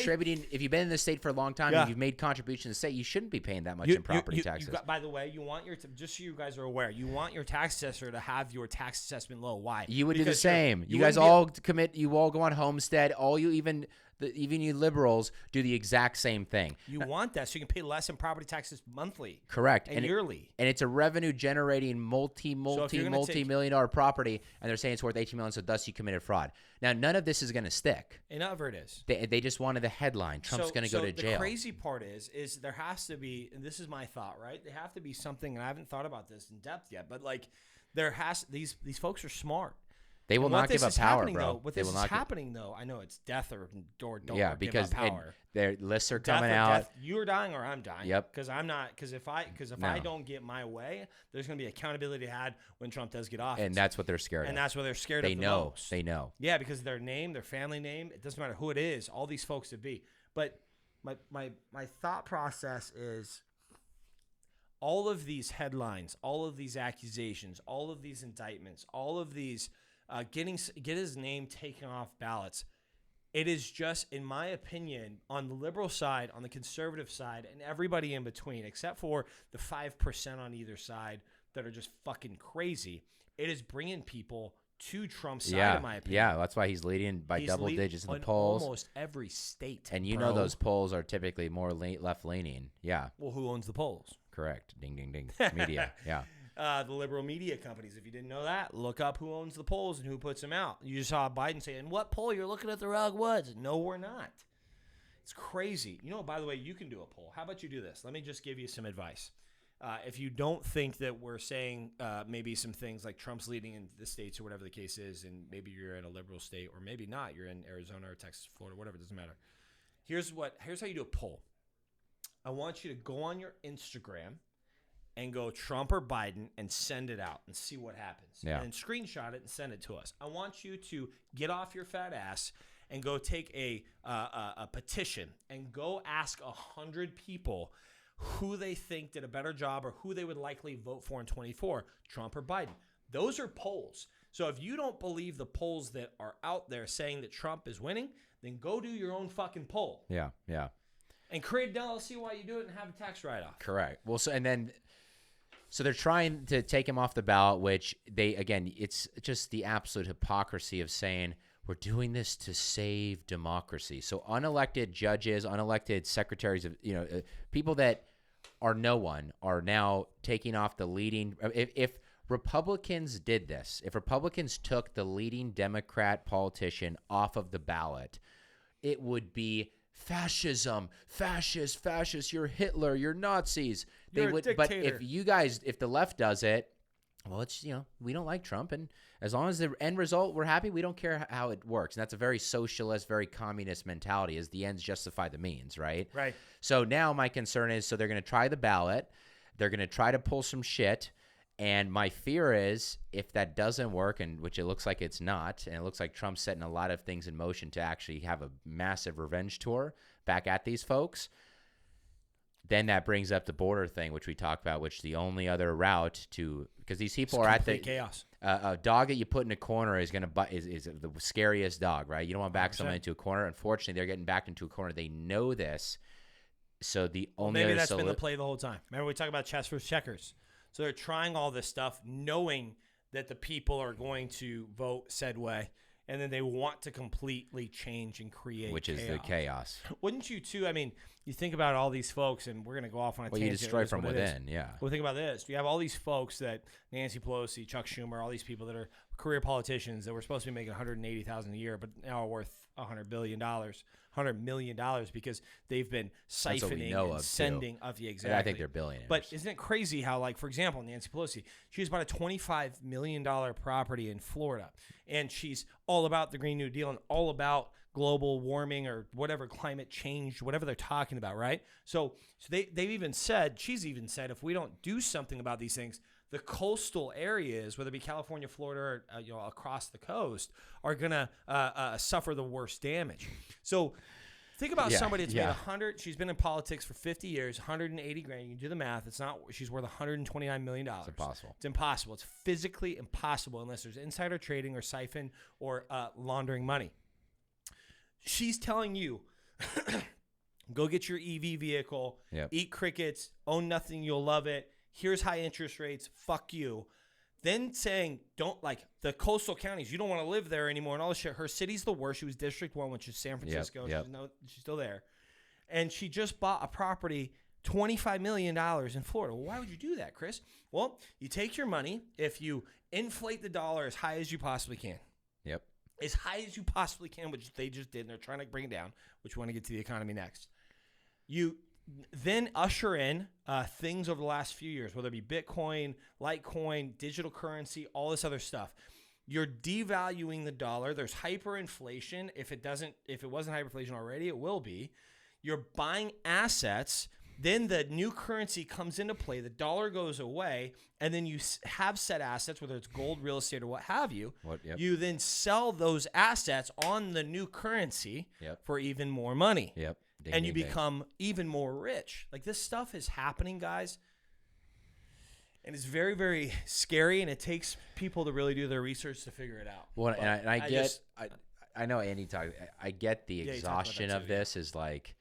If you've been in the state for a long time and you've made contributions to the state, you shouldn't be paying that much in property taxes. By the way, you want just so you guys are aware, you want your tax assessor to have your tax assessment low. Why? You would do the same. You guys all commit. You all go on Homestead. Even you liberals do the exact same thing. You want that so you can pay less in property taxes monthly. Correct. And yearly. And it's a revenue generating multi-million dollar property, and they're saying it's worth $18 million, so thus you committed fraud. Now, none of this is going to stick. Never it is. They just wanted the headline. Trump's going to go to jail. The crazy part is there has to be, and this is my thought, right? There have to be something, and I haven't thought about this in depth yet, but like these folks are smart. They will not give up power, bro. What this is happening, though, I know it's death or don't give up power. Their lists are coming out. You're dying or I'm dying. Yep. Because I'm not. Because if I don't get my way, there's going to be accountability had when Trump does get off. And that's what they're scared of. And that's what they're scared of the most. They know. Yeah, because their name, their family name, it doesn't matter who it is. All these folks would be. But my thought process is all of these headlines, all of these accusations, all of these indictments, all of these get his name taken off ballots. It is just, in my opinion, on the liberal side, on the conservative side, and everybody in between, except for the 5% on either side that are just fucking crazy, it is bringing people to Trump's side, in my opinion. Yeah, that's why he's leading by double digits in the polls. Almost every state. And you know those polls are typically more left-leaning. Yeah. Well, who owns the polls? Correct. Ding, ding, ding. Media. Yeah. The liberal media companies. If you didn't know that, look up who owns the polls and who puts them out. You just saw Biden saying, "What poll? You're looking at the wrong ones." No, we're not. It's crazy. You know, by the way, you can do a poll. How about you do this? Let me just give you some advice. If you don't think that we're saying maybe some things like Trump's leading in the states or whatever the case is, and maybe you're in a liberal state or maybe not, you're in Arizona or Texas, Florida, whatever, it doesn't matter. Here's how you do a poll. I want you to go on your Instagram and go Trump or Biden and send it out and see what happens. Yeah. And screenshot it and send it to us. I want you to get off your fat ass and go take a petition and go ask 100 people who they think did a better job or who they would likely vote for in 24, Trump or Biden. Those are polls. So if you don't believe the polls that are out there saying that Trump is winning, then go do your own fucking poll. Yeah, yeah. And create an LLC while you do it and have a tax write-off. Correct. Well, so they're trying to take him off the ballot, which it's just the absolute hypocrisy of saying we're doing this to save democracy. So unelected judges, unelected secretaries of, people that are no one are now taking off the leading. If Republicans did this, if Republicans took the leading Democrat politician off of the ballot, it would be fascism, fascist, you're Hitler, you're Nazis. You're a dictator. But if the left does it, Well, it's, we don't like Trump, and as long as the end result we're happy, we don't care how it works. And that's a very socialist, very communist mentality, is the ends justify the means, right? Right. So now my concern is, so they're going to try the ballot. They're going to try to pull some shit. And my fear is, if that doesn't work, and which it looks like it's not, and it looks like Trump's setting a lot of things in motion to actually have a massive revenge tour back at these folks, then that brings up the border thing, which we talked about, which the only other route to, because these people are at the chaos. A dog that you put in a corner is going to is the scariest dog, right? You don't want to back 100%. someone into a corner. Unfortunately, they're getting backed into a corner. They know this, so the only maybe other that's been the play the whole time. Remember we talk about chess versus checkers. So they're trying all this stuff, knowing that the people are going to vote said way, and then they want to completely change and create which is chaos. the chaos. Wouldn't you too? I mean, you think about all these folks, and we're going to go off on a tangent. You destroy from within, yeah. Well, think about this. You have all these folks that Nancy Pelosi, Chuck Schumer, all these people that are career politicians that were supposed to be making $180,000 a year, but now are worth $100 million because they've been siphoning and sending of the exactly. I think they're billionaires. But isn't it crazy how, like, for example, Nancy Pelosi, she just bought a $25 million property in Florida, and she's all about the Green New Deal and all about global warming or whatever, climate change, whatever they're talking about, right? So they've even said, she's even said, if we don't do something about these things, the coastal areas, whether it be California, Florida, or across the coast, are gonna suffer the worst damage. So think about somebody that's made 100. She's been in politics for 50 years, 180 grand. You can do the math. It's not. She's worth 129 million dollars. It's impossible. It's impossible. It's physically impossible unless there's insider trading or siphon or laundering money. She's telling you, go get your EV vehicle, eat crickets, own nothing, you'll love it. Here's high interest rates, fuck you. Then saying, don't, like, the coastal counties, you don't want to live there anymore and all this shit. Her city's the worst. She was District 1, which is San Francisco. She's still there. And she just bought a property, $25 million in Florida. Well, why would you do that, Chris? Well, you take your money, if you inflate the dollar as high as you possibly can. Yep. As high as you possibly can, which they just did, and they're trying to bring it down, which we want to get to the economy next. You then usher in things over the last few years, whether it be Bitcoin, Litecoin, digital currency, all this other stuff. You're devaluing the dollar. There's hyperinflation. If it wasn't hyperinflation already, it will be. You're buying assets. Then the new currency comes into play. The dollar goes away, and then you have said assets, whether it's gold, real estate, or what have you. You then sell those assets on the new currency for even more money. Yep. Ding, and you become even more rich. Like, this stuff is happening, guys. And it's very, very scary, and it takes people to really do their research to figure it out. Well, and I know Andy talked. I get the exhaustion of this is like,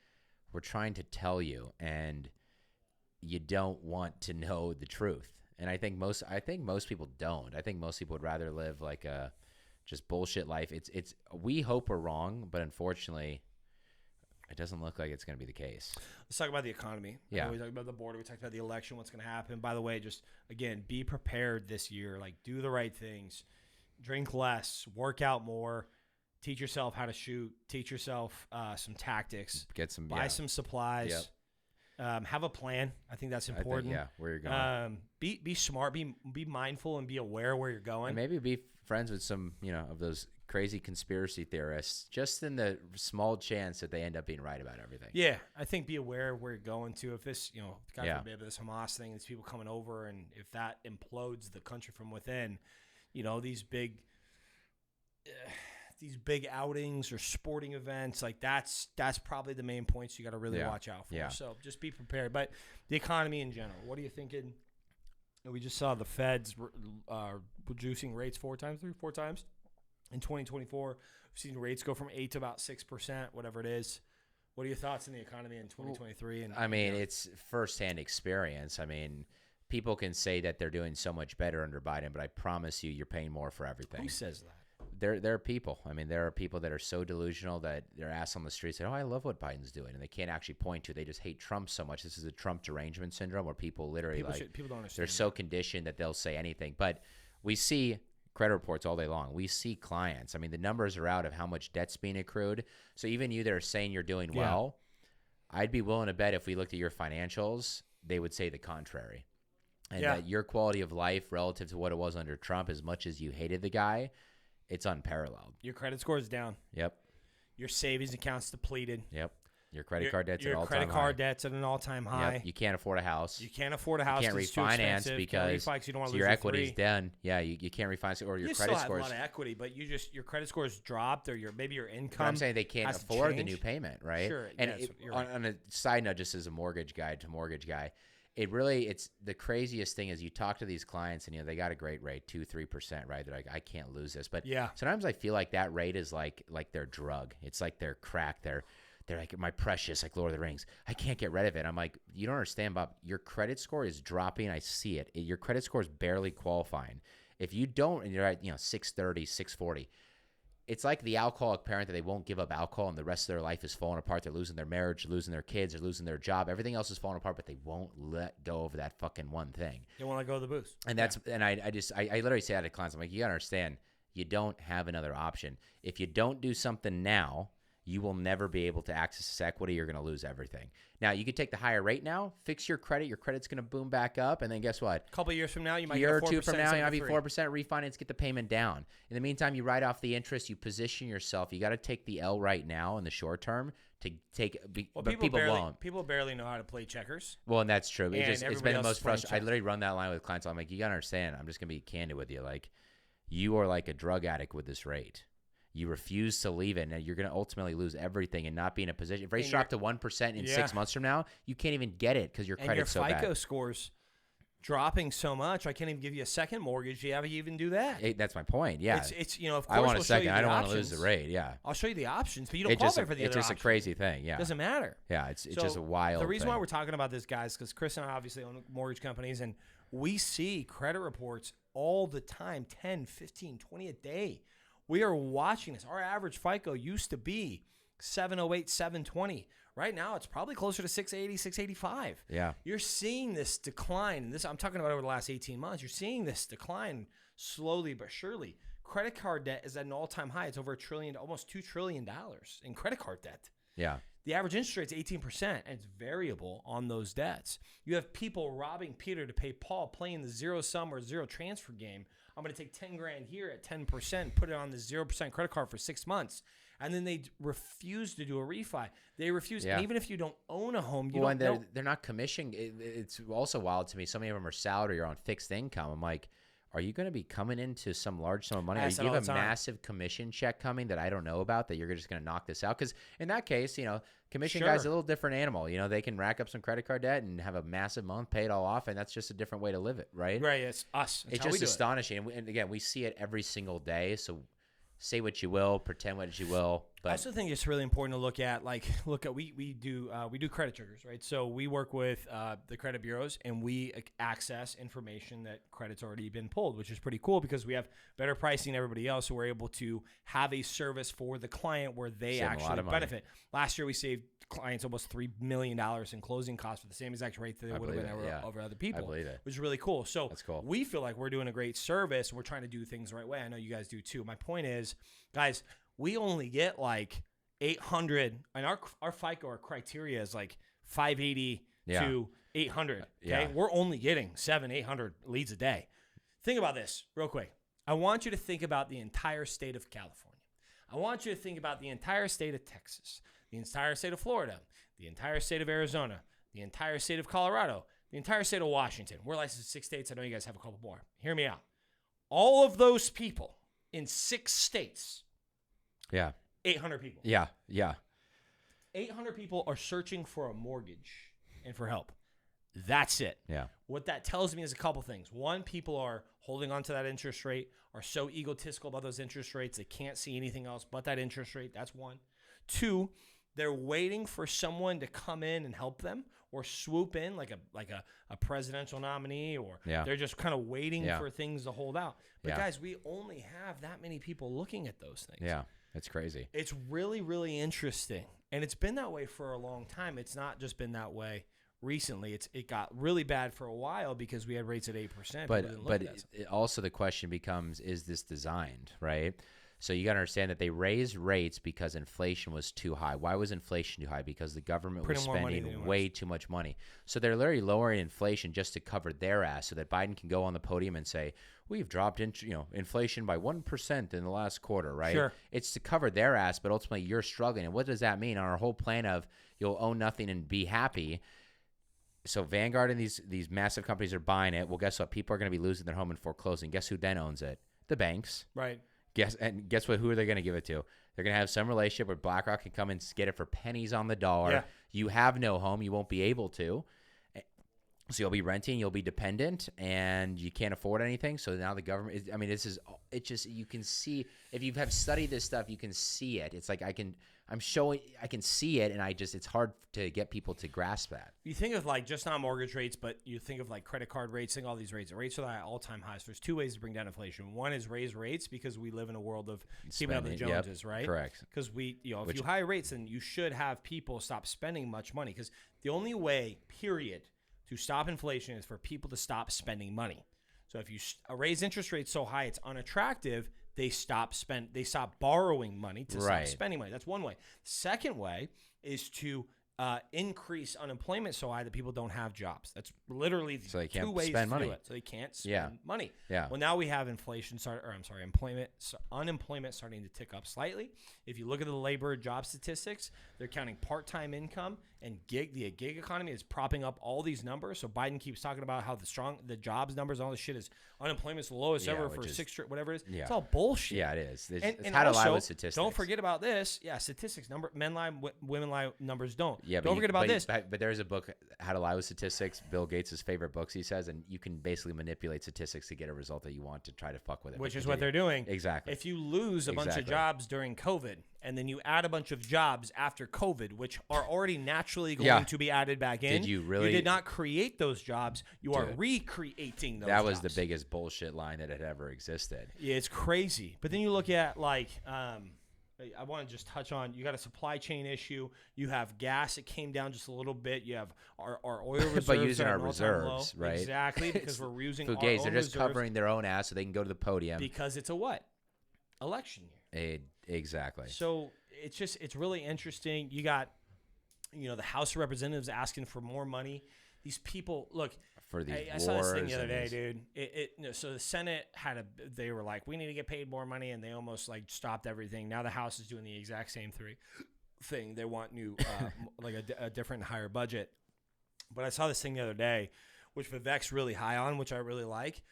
we're trying to tell you, and you don't want to know the truth. And I think most people don't. I think most people would rather live like a just bullshit life. It's we hope we're wrong, but unfortunately, it doesn't look like it's going to be the case. Let's talk about the economy. Yeah. We talked about the border. We talked about the election, what's going to happen. By the way, just, again, be prepared this year. Like, do the right things. Drink less. Work out more. Teach yourself how to shoot. Teach yourself some tactics. Buy some supplies. Yep. Have a plan. I think that's important. Where you're going. Be smart. Be mindful and be aware where you're going. And maybe be friends with some, of those crazy conspiracy theorists, just in the small chance that they end up being right about everything. Yeah, I think be aware of where you're going to. If this, God forbid, this Hamas thing, these people coming over, and if that implodes the country from within, these big outings or sporting events, like that's probably the main points you got to really watch out for. So just be prepared. But the economy in general, what are you thinking? We just saw the Feds reducing rates four times in 2024. We've seen rates go from 8 to about 6%, whatever it is. What are your thoughts on the economy in 2023? It's firsthand experience. People can say that they're doing so much better under Biden, but I promise you're paying more for everything. Who says that? There are people. There are people that are so delusional that they're asked on the street, say, "Oh, I love what Biden's doing," and they can't actually point to. They just hate Trump so much. This is a Trump derangement syndrome, where people literally people don't understand. They're so conditioned that they'll say anything. But we see credit reports all day long. We see clients. The numbers are out of how much debt's being accrued. So even you that are saying you're doing well, I'd be willing to bet if we looked at your financials, they would say the contrary. and that your quality of life relative to what it was under Trump, as much as you hated the guy, it's unparalleled. Your credit score is down. Yep. Your savings account's depleted. Yep. Your credit card debt's at an all-time high. Your credit card debt's at an all-time high. Yep. You can't afford a house. You can't afford a house. You can't refinance because your equity's done. Yeah, you can't refinance, or your credit score. You still have a lot of equity, but your credit score's dropped, or maybe your income. I'm saying they can't afford the new payment, right? Sure. And on a side note, just as a mortgage guy, it's the craziest thing is you talk to these clients and they got a great rate, 2-3%, right? They're like, I can't lose this. But sometimes I feel like that rate is like their drug. It's like their crack. They're like, my precious, like Lord of the Rings. I can't get rid of it. I'm like, you don't understand, Bob. Your credit score is dropping. I see it. Your credit score is barely qualifying. If you don't, and you're at 630, 640, it's like the alcoholic parent that they won't give up alcohol and the rest of their life is falling apart. They're losing their marriage, losing their kids, they're losing their job. Everything else is falling apart, but they won't let go of that fucking one thing. They won't let go of the booze. And that's and I literally say that to clients. I'm like, you gotta understand, you don't have another option. If you don't do something now, you will never be able to access this equity. You're going to lose everything. Now, you could take the higher rate now, fix your credit. Your credit's going to boom back up, and then guess what? A couple of years from now, you might get 4%. A year or two from now, you might be 4%, refinance, get the payment down. In the meantime, you write off the interest, you position yourself. You got to take the L right now in the short term to take but people won't. People barely know how to play checkers. Well, and that's true. It's been the most frustrating. I literally run that line with clients. I'm like, you got to understand. I'm just going to be candid with you. Like, you are like a drug addict with this rate. You refuse to leave it, and you're going to ultimately lose everything and not be in a position. If rates drop to 1% in 6 months from now, you can't even get it because your credit's so bad. And your FICO score's dropping so much, I can't even give you a second mortgage. You have to even do that. That's my point. Yeah, it's of course I want a second. I don't want to lose the rate. Yeah, I'll show you the options, but you don't qualify for the other options. It's just a crazy thing. Yeah, it doesn't matter. Yeah, it's just a wild. The reason thing. why we're talking about this, guys, because Chris and I obviously own mortgage companies, and we see credit reports all the time, 10, 15, 20 a day. We are watching this. Our average FICO used to be 708, 720. Right now, it's probably closer to 680, 685. Yeah. You're seeing this decline. And I'm talking about over the last 18 months. You're seeing this decline slowly but surely. Credit card debt is at an all-time high. It's over $1 trillion, almost $2 trillion in credit card debt. Yeah. The average interest rate is 18%, and it's variable on those debts. You have people robbing Peter to pay Paul, playing the zero-sum or zero transfer game. I'm going to take $10,000 here at 10%, put it on the 0% credit card for 6 months, and then they refuse to do a refi. They refuse, and even if you don't own a home, they're not commissioning. It's also wild to me. So many of them are salary or on fixed income. I'm like, are you going to be coming into some large sum of money? Are you have a massive commission check coming that I don't know about that you're just going to knock this out? Because in that case, commission guy's a little different animal. They can rack up some credit card debt and have a massive month, pay it all off, and that's just a different way to live it, right? Right, it's us. It's just astonishing. And again, we see it every single day, so say what you will, pretend what you will. But I also think it's really important to look at we do credit triggers, right? So we work with the credit bureaus and we access information that credit's already been pulled, which is pretty cool because we have better pricing than everybody else. So we're able to have a service for the client where they actually benefit. Last year we saved clients almost $3 million in closing costs for the same exact rate that they would have been over other people. I believe it. Which is really cool. So that's cool. We feel like we're doing a great service. We're trying to do things the right way. I know you guys do too. My point is, guys, we only get like 800, and our FICO, our criteria is like 580 to 800. Okay, Yeah. We're only getting 800 leads a day. Think about this real quick. I want you to think about the entire state of California. I want you to think about the entire state of Texas, the entire state of Florida, the entire state of Arizona, the entire state of Colorado, the entire state of Washington. We're licensed in 6 states. I know you guys have a couple more. Hear me out. All of those people in 6 states. Yeah. 800 people. Yeah. 800 people are searching for a mortgage and for help. That's it. Yeah. What that tells me is a couple things. One, people are holding on to that interest rate, are so egotistical about those interest rates, they can't see anything else but that interest rate. That's one. Two, they're waiting for someone to come in and help them or swoop in like a presidential nominee, or they're just kind of waiting for things to hold out. But guys, we only have that many people looking at those things. Yeah. It's crazy. It's really, really interesting. And it's been that way for a long time. It's not just been that way recently. It got really bad for a while because we had rates at 8%. But also the question becomes, is this designed, right? So you got to understand that they raised rates because inflation was too high. Why was inflation too high? Because the government was spending way too much money. So they're literally lowering inflation just to cover their ass so that Biden can go on the podium and say, we've dropped inflation by 1% in the last quarter, right? Sure. It's to cover their ass, but ultimately you're struggling. And what does that mean? On our whole plan of you'll own nothing and be happy. So Vanguard and these massive companies are buying it. Well, guess what? People are going to be losing their home and foreclosing. Guess who then owns it? The banks. Right. Guess what? Who are they going to give it to? They're going to have some relationship where BlackRock can come and get it for pennies on the dollar. Yeah. You have no home. You won't be able to. So you'll be renting. You'll be dependent, and you can't afford anything. So now the government you can see, if you have studied this stuff, you can see it. It's like I can see it, and it's hard to get people to grasp that. You think of like just not mortgage rates, but you think of like credit card rates, think all these rates. The rates are at all-time highs. There's two ways to bring down inflation. One is raise rates because we live in a world of keeping up with the Joneses, right? Correct. Because if you high rates, then you should have people stop spending much money. Because the only way, period, to stop inflation is for people to stop spending money. So if you raise interest rates so high it's unattractive, they stop borrowing money to stop spending money. That's one way. Second way is to increase unemployment so high that people don't have jobs. That's literally two ways to do it. So they can't spend money. Yeah. Well, now we have unemployment starting to tick up slightly. If you look at the labor job statistics, they're counting part-time income and the gig economy is propping up all these numbers. So Biden keeps talking about how the jobs numbers and all this shit is unemploment's the lowest ever for whatever it is. Yeah. It's all bullshit. Yeah, it is. And how to lie also, with statistics. Don't forget about this. Yeah, statistics men lie, women lie, numbers don't. Yeah, don't forget about this. But there's a book, How to Lie with Statistics, Bill Gates' favorite books, he says, and you can basically manipulate statistics to get a result that you want to try to fuck with it. Which is what they're doing. Exactly. If you lose a bunch of jobs during COVID, and then you add a bunch of jobs after COVID, which are already naturally going to be added back in. Did you really? You did not create those jobs. You are recreating those jobs. That was the biggest bullshit line that had ever existed. Yeah, it's crazy. But then you look at I want to just touch on, you got a supply chain issue. You have gas. It came down just a little bit. You have our oil reserves. But using our reserves, low. right? Exactly, because we're using our own they're just reserves covering their own ass so they can go to the podium. Because it's a what? Election year. Exactly. So it's really interesting. You got, the House of Representatives asking for more money. These people, look. For these I saw this thing the other day, dude. So the Senate they were like, we need to get paid more money, and they almost stopped everything. Now the House is doing the exact same thing. They want new, a different, higher budget. But I saw this thing the other day, which Vivek's really high on, which I really like.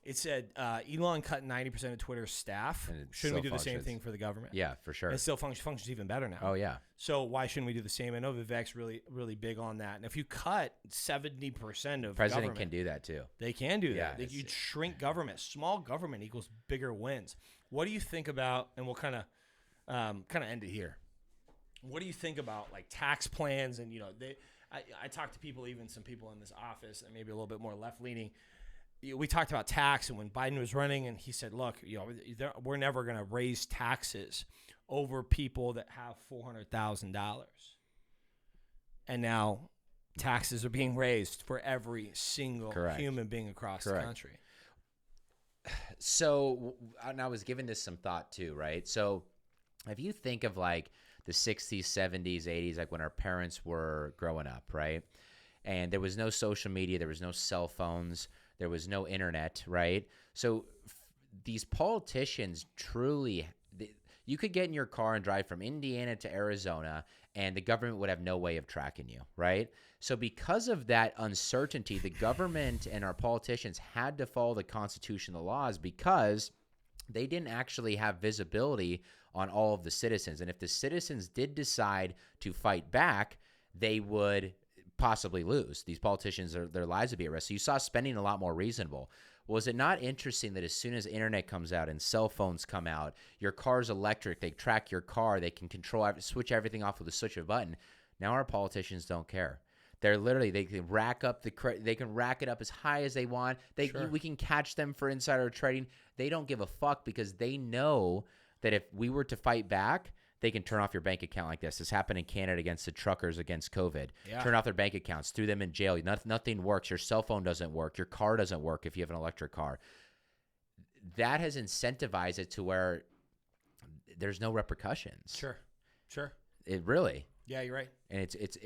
It said Elon cut 90% of Twitter's staff. Shouldn't we do the same thing for the government? Yeah, for sure. And it still functions even better now. Oh, yeah. So why shouldn't we do the same? I know Vivek's really, really big on that. And if you cut 70% of President can do that too. They can do that. Yeah, You'd shrink government. Small government equals bigger wins. What do you think about, and we'll kind of end it here. What do you think about tax plans? And, I talk to people, even some people in this office that maybe a little bit more left-leaning. We talked about tax, and when Biden was running, and he said, look, we're never going to raise taxes over people that have $400,000. And now taxes are being raised for every single human being across the country. So, and I was giving this some thought too, right? So if you think of the 60s, 70s, 80s, when our parents were growing up, right? And there was no social media, there was no cell phones, there was no internet, right? So these politicians truly, you could get in your car and drive from Indiana to Arizona, and the government would have no way of tracking you, right? So because of that uncertainty, the government and our politicians had to follow the Constitution, the laws, because they didn't actually have visibility on all of the citizens. And if the citizens did decide to fight back, they would possibly lose. These politicians, their lives would be at risk. So you saw spending a lot more reasonable. Was it not interesting that as soon as internet comes out and cell phones come out, your car's electric, they track your car, they can switch everything off with a switch of a button. Now our politicians don't care. They're literally, they can rack it up as high as they want. We can catch them for insider trading. They don't give a fuck because they know that if we were to fight back, they can turn off your bank account like this. This happened in Canada against the truckers against COVID. Yeah. Turn off their bank accounts, threw them in jail. Nothing works. Your cell phone doesn't work. Your car doesn't work if you have an electric car. That has incentivized it to where there's no repercussions. Sure. It really. Yeah, you're right. And it's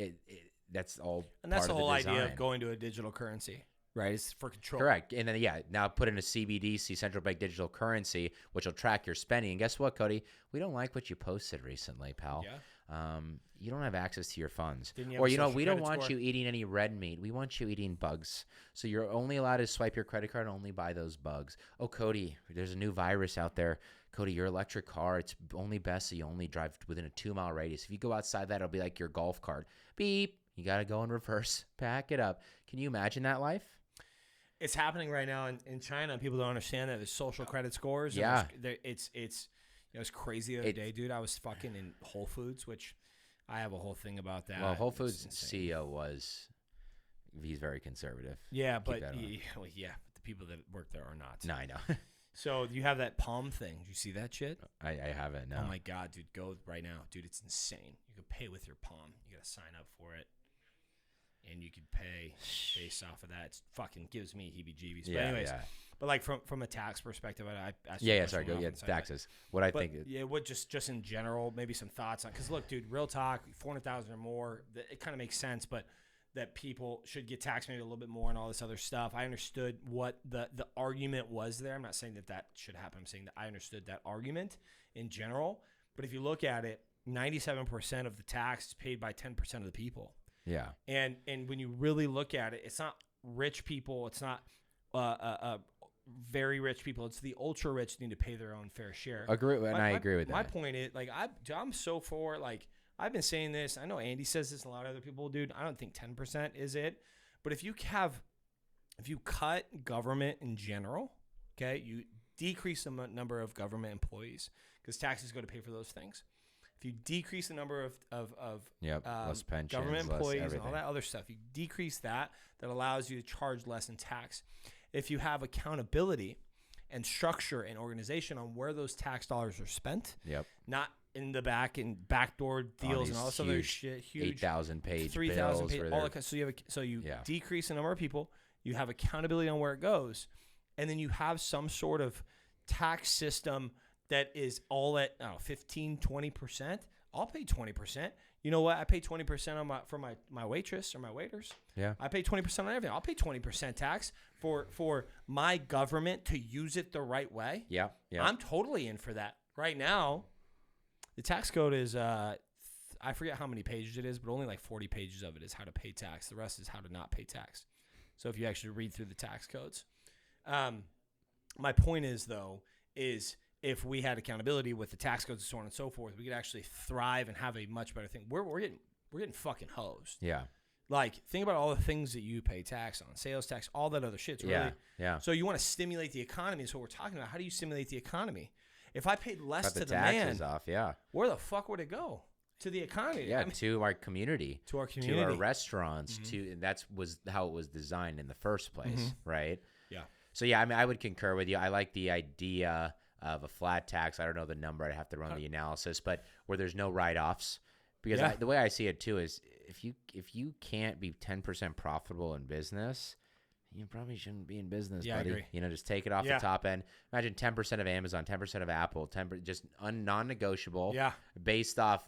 that's all. And that's the whole design. idea of going to a digital currency, right? It's for control. Correct. And then now put in a CBDC, central bank digital currency, which will track your spending. And guess what, Cody? We don't like what you posted recently, pal. Yeah. You don't have access to your funds. Or we don't want you eating any red meat. We want you eating bugs. So you're only allowed to swipe your credit card and only buy those bugs. Oh, Cody, there's a new virus out there. Cody, your electric car, it's only best so you only drive within a 2-mile radius. If you go outside that, it'll be like your golf cart. Beep. You got to go in reverse. Pack it up. Can you imagine that life? It's happening right now in China. People don't understand that there's social credit scores. Yeah. It's crazy the other day, dude. I was fucking in Whole Foods, which I have a whole thing about that. Well, Whole Foods CEO he's very conservative. Yeah, but the people that work there are not. No, I know. So you have that Palm thing. Did you see that shit? I haven't, no. Oh, my God, dude. Go right now. Dude, it's insane. You can pay with your Palm. You got to sign up for it. And you can pay based off of that. It fucking gives me heebie-jeebies. But anyways, but like from a tax perspective, sorry, go get taxes. What I think. Yeah, just in general, maybe some thoughts on, because look, dude, real talk, 400,000 or more, it kind of makes sense, but that people should get taxed maybe a little bit more and all this other stuff. I understood what the argument was there. I'm not saying that should happen. I'm saying that I understood that argument in general. But if you look at it, 97% of the tax is paid by 10% of the people. Yeah. And when you really look at it, it's not rich people. It's not very rich people. It's the ultra rich need to pay their own fair share. I agree with that. My point is, like, I'm so for, like, I've been saying this. I know Andy says this, and a lot of other people, dude. I don't think 10% is it. But if you cut government in general, okay, you decrease the number of government employees because taxes go to pay for those things. If you decrease the number of less pensions, government employees less and all that other stuff, you decrease that allows you to charge less in tax. If you have accountability and structure and organization on where those tax dollars are spent, not in the backdoor deals and all this other shit, huge 8,000-page 3,000 page, all that. So you decrease the number of people, you have accountability on where it goes, and then you have some sort of tax system that is all at 15, 20%. I'll pay 20%. You know what? I pay 20% for my waitress or my waiters. Yeah. I pay 20% on everything. I'll pay 20% tax for my government to use it the right way. Yeah. I'm totally in for that. Right now, the tax code is I forget how many pages it is, but only like 40 pages of it is how to pay tax. The rest is how to not pay tax. So if you actually read through the tax codes. My point is, though, if we had accountability with the tax codes and so on and so forth, we could actually thrive and have a much better thing. We're getting fucking hosed. Yeah. Like, think about all the things that you pay tax on, sales tax, all that other shit. Yeah. So you want to stimulate the economy is what we're talking about. How do you stimulate the economy? If I paid less Cut to the taxes man, off, where the fuck would it go? To the economy. Yeah, to our community. To our community. To our restaurants. And that was how it was designed in the first place, right? Yeah. So, yeah, I mean, I would concur with you. I like the idea of a flat tax. I don't know the number. I'd have to run the analysis, but where there's no write-offs. Because the way I see it, too, is if you can't be 10% profitable in business, you probably shouldn't be in business, buddy. I agree. You know, just take it off the top end. Imagine 10% of Amazon, 10% of Apple, 10% just non-negotiable. Yeah. Based off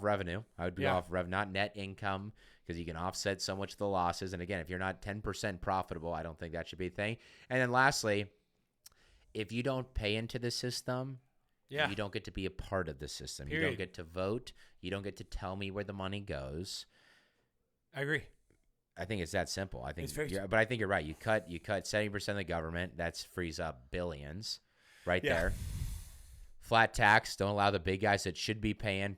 revenue. I would go off revenue, not net income, because you can offset so much of the losses. And again, if you're not 10% profitable, I don't think that should be a thing. And then lastly, if you don't pay into the system, you don't get to be a part of the system. Period. You don't get to vote. You don't get to tell me where the money goes. I agree. I think it's that simple. I think it's very but I think you're right. You cut 70% of the government. That frees up billions right there. Flat tax. Don't allow the big guys that should be pay.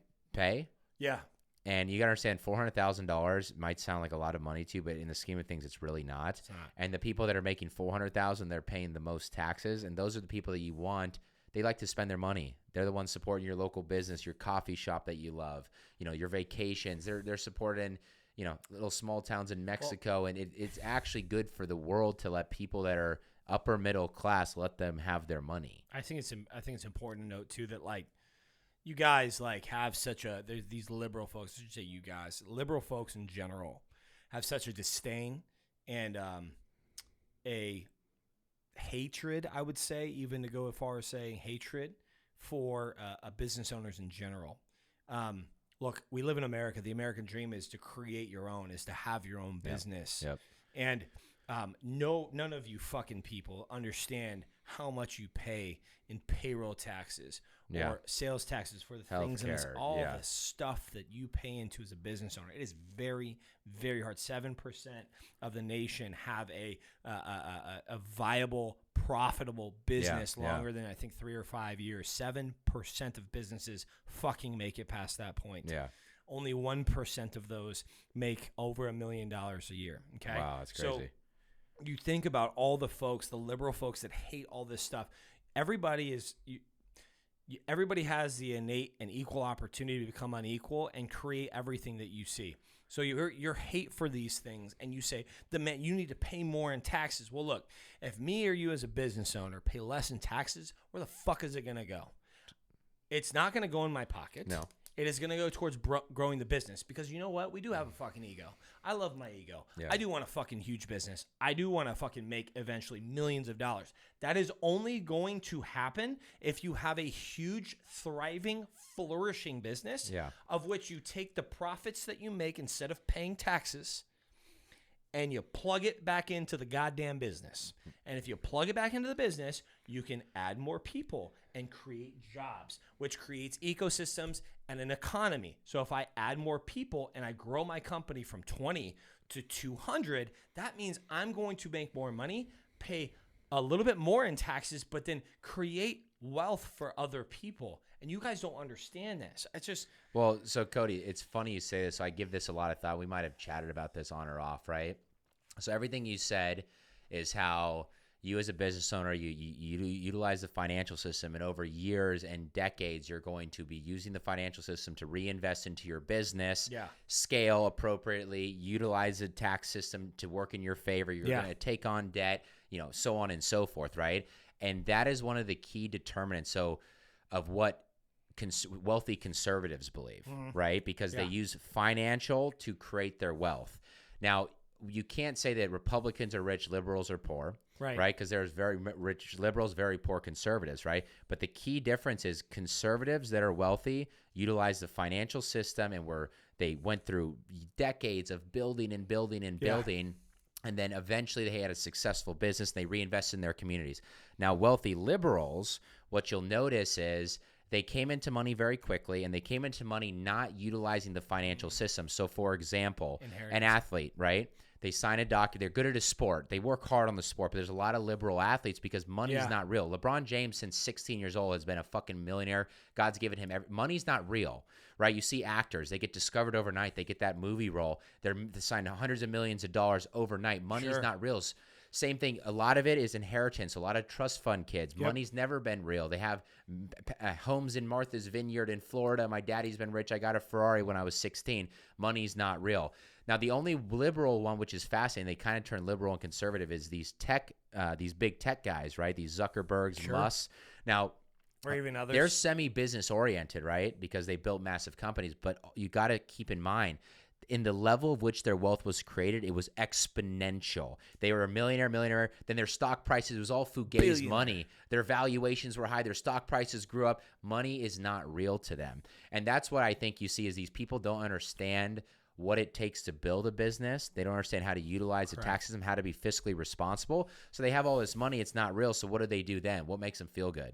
Yeah. And you got to understand, $400,000 might sound like a lot of money to you, but in the scheme of things, it's really not. It's not. And the people that are making $400,000, they're paying the most taxes, and those are the people that you want. They like to spend their money. They're the ones supporting your local business, your coffee shop that you love, your vacations. They're supporting, little small towns in Mexico, and it's actually good for the world to let people that are upper middle class, let them have their money. I think it's important to note too that, like, you guys have such there's these liberal folks. I should say you guys, liberal folks in general, have such a disdain and a hatred. I would say, even to go as far as saying hatred for business owners in general. Look, we live in America. The American dream is to create your own, is to have your own business. Yep. And none of you fucking people understand how much you pay in payroll taxes or sales taxes for the things and all the stuff that you pay into as a business owner. It is very, very hard. 7% of the nation have a viable, profitable business longer than I think 3 or 5 years. 7% of businesses fucking make it past that point. Yeah. Only 1% of those make over $1 million a year. Okay. Wow, that's crazy. So you think about all the folks, the liberal folks that hate all this stuff. Everybody has the innate and equal opportunity to become unequal and create everything that you see. So your hate for these things, and you say, you need to pay more in taxes. Well, look, if me or you as a business owner pay less in taxes, where the fuck is it going to go? It's not going to go in my pocket. No. It is going to go towards growing the business, because you know what? We do have a fucking ego. I love my ego. Yeah. I do want a fucking huge business. I do want to fucking make eventually millions of dollars. That is only going to happen if you have a huge, thriving, flourishing business of which you take the profits that you make instead of paying taxes and you plug it back into the goddamn business. And if you plug it back into the business, you can add more people and create jobs, which creates ecosystems and an economy. So if I add more people and I grow my company from 20 to 200, that means I'm going to make more money, pay a little bit more in taxes, but then create wealth for other people. And you guys don't understand this. It's just... Well, so Cody, it's funny you say this. So I give this a lot of thought. We might have chatted about this on or off, right? So everything you said is how you as a business owner, you utilize the financial system, and over years and decades, you're going to be using the financial system to reinvest into your business, scale appropriately, utilize the tax system to work in your favor. You're going to take on debt, so on and so forth, right? And that is one of the key determinants of what wealthy conservatives believe, right? Because they use financial to create their wealth. Now, you can't say that Republicans are rich, liberals are poor, right? Because there's very rich liberals, very poor conservatives, right? But the key difference is conservatives that are wealthy utilize the financial system, and they went through decades of building and building and building. And then eventually they had a successful business, and they reinvested in their communities. Now, wealthy liberals, what you'll notice is they came into money very quickly, and they came into money not utilizing the financial system. So, for example, an athlete, right? They sign a doctor. They're good at a sport. They work hard on the sport, but there's a lot of liberal athletes because money is not real. LeBron James, since 16 years old, has been a fucking millionaire. God's given him money's not real, right? You see actors. They get discovered overnight. They get that movie role. They sign hundreds of millions of dollars overnight. Money's not real. Same thing. A lot of it is inheritance. A lot of trust fund kids. Money's never been real. They have homes in Martha's Vineyard in Florida. My daddy's been rich. I got a Ferrari when I was 16. Money's not real. Now, the only liberal one, which is fascinating, they kind of turn liberal and conservative, is these big tech guys, right? These Zuckerbergs, Musks. Now, or even others. They're semi-business oriented, right? Because they built massive companies. But you got to keep in mind, in the level of which their wealth was created, it was exponential. They were a millionaire, then their stock prices, it was all fugazi money. Their valuations were high. Their stock prices grew up. Money is not real to them. And that's what I think you see is these people don't understand what it takes to build a business. They don't understand how to utilize the tax system, how to be fiscally responsible. So they have all this money. It's not real. So what do they do then? What makes them feel good?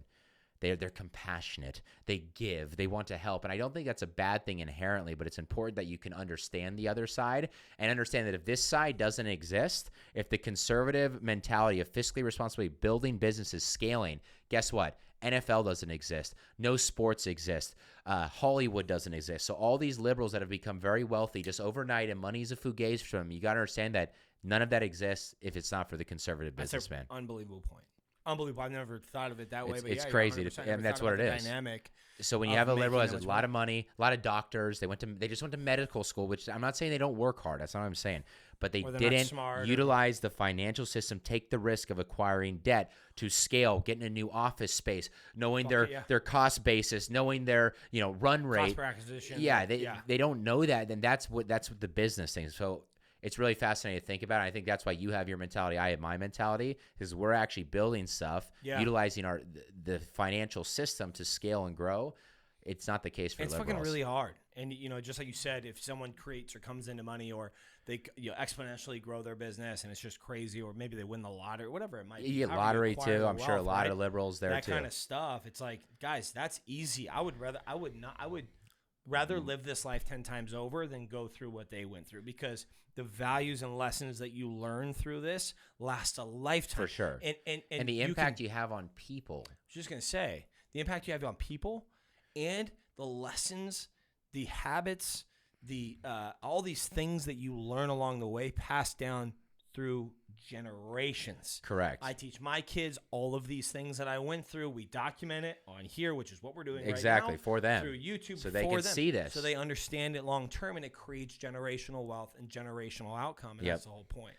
They're compassionate. They give. They want to help. And I don't think that's a bad thing inherently, but it's important that you can understand the other side and understand that if this side doesn't exist, if the conservative mentality of fiscally responsibility, building businesses, scaling, guess what? NFL doesn't exist. No sports exist. Hollywood doesn't exist. So all these liberals that have become very wealthy just overnight and money is a fugazi for them, you got to understand that none of that exists if it's not for the conservative businessman. Unbelievable point. Unbelievable. I've never thought of it that way. But it's crazy. And that's what it is. Dynamic. So when you have a liberal who has a lot of money, a lot of doctors, they just went to medical school, which I'm not saying they don't work hard. That's not what I'm saying. But they didn't utilize the financial system, take the risk of acquiring debt to scale, getting a new office space, knowing their cost basis, knowing their run rate. Cost per acquisition. They don't know that. Then that's what the business thing. So it's really fascinating to think about. And I think that's why you have your mentality, I have my mentality, because we're actually building stuff, utilizing the financial system to scale and grow. It's not the case for liberals. It's fucking really hard. And, just like you said, if someone creates or comes into money, or they exponentially grow their business and it's just crazy, or maybe they win the lottery, whatever it might be. You get lottery too. I'm sure a lot of liberals there too. That kind of stuff. It's like, guys, that's easy. I would rather live this life 10 times over than go through what they went through, because the values and lessons that you learn through this last a lifetime. For sure. And the impact you have on people. I was just going to say, the impact you have on people and the lessons, the habits, the all these things that you learn along the way, passed down through generations. Correct. I teach my kids all of these things that I went through. We document it on here, which is what we're doing exactly right now, for them through YouTube, so they can see this, so they understand it long term, and it creates generational wealth and generational outcome. And that's the whole point.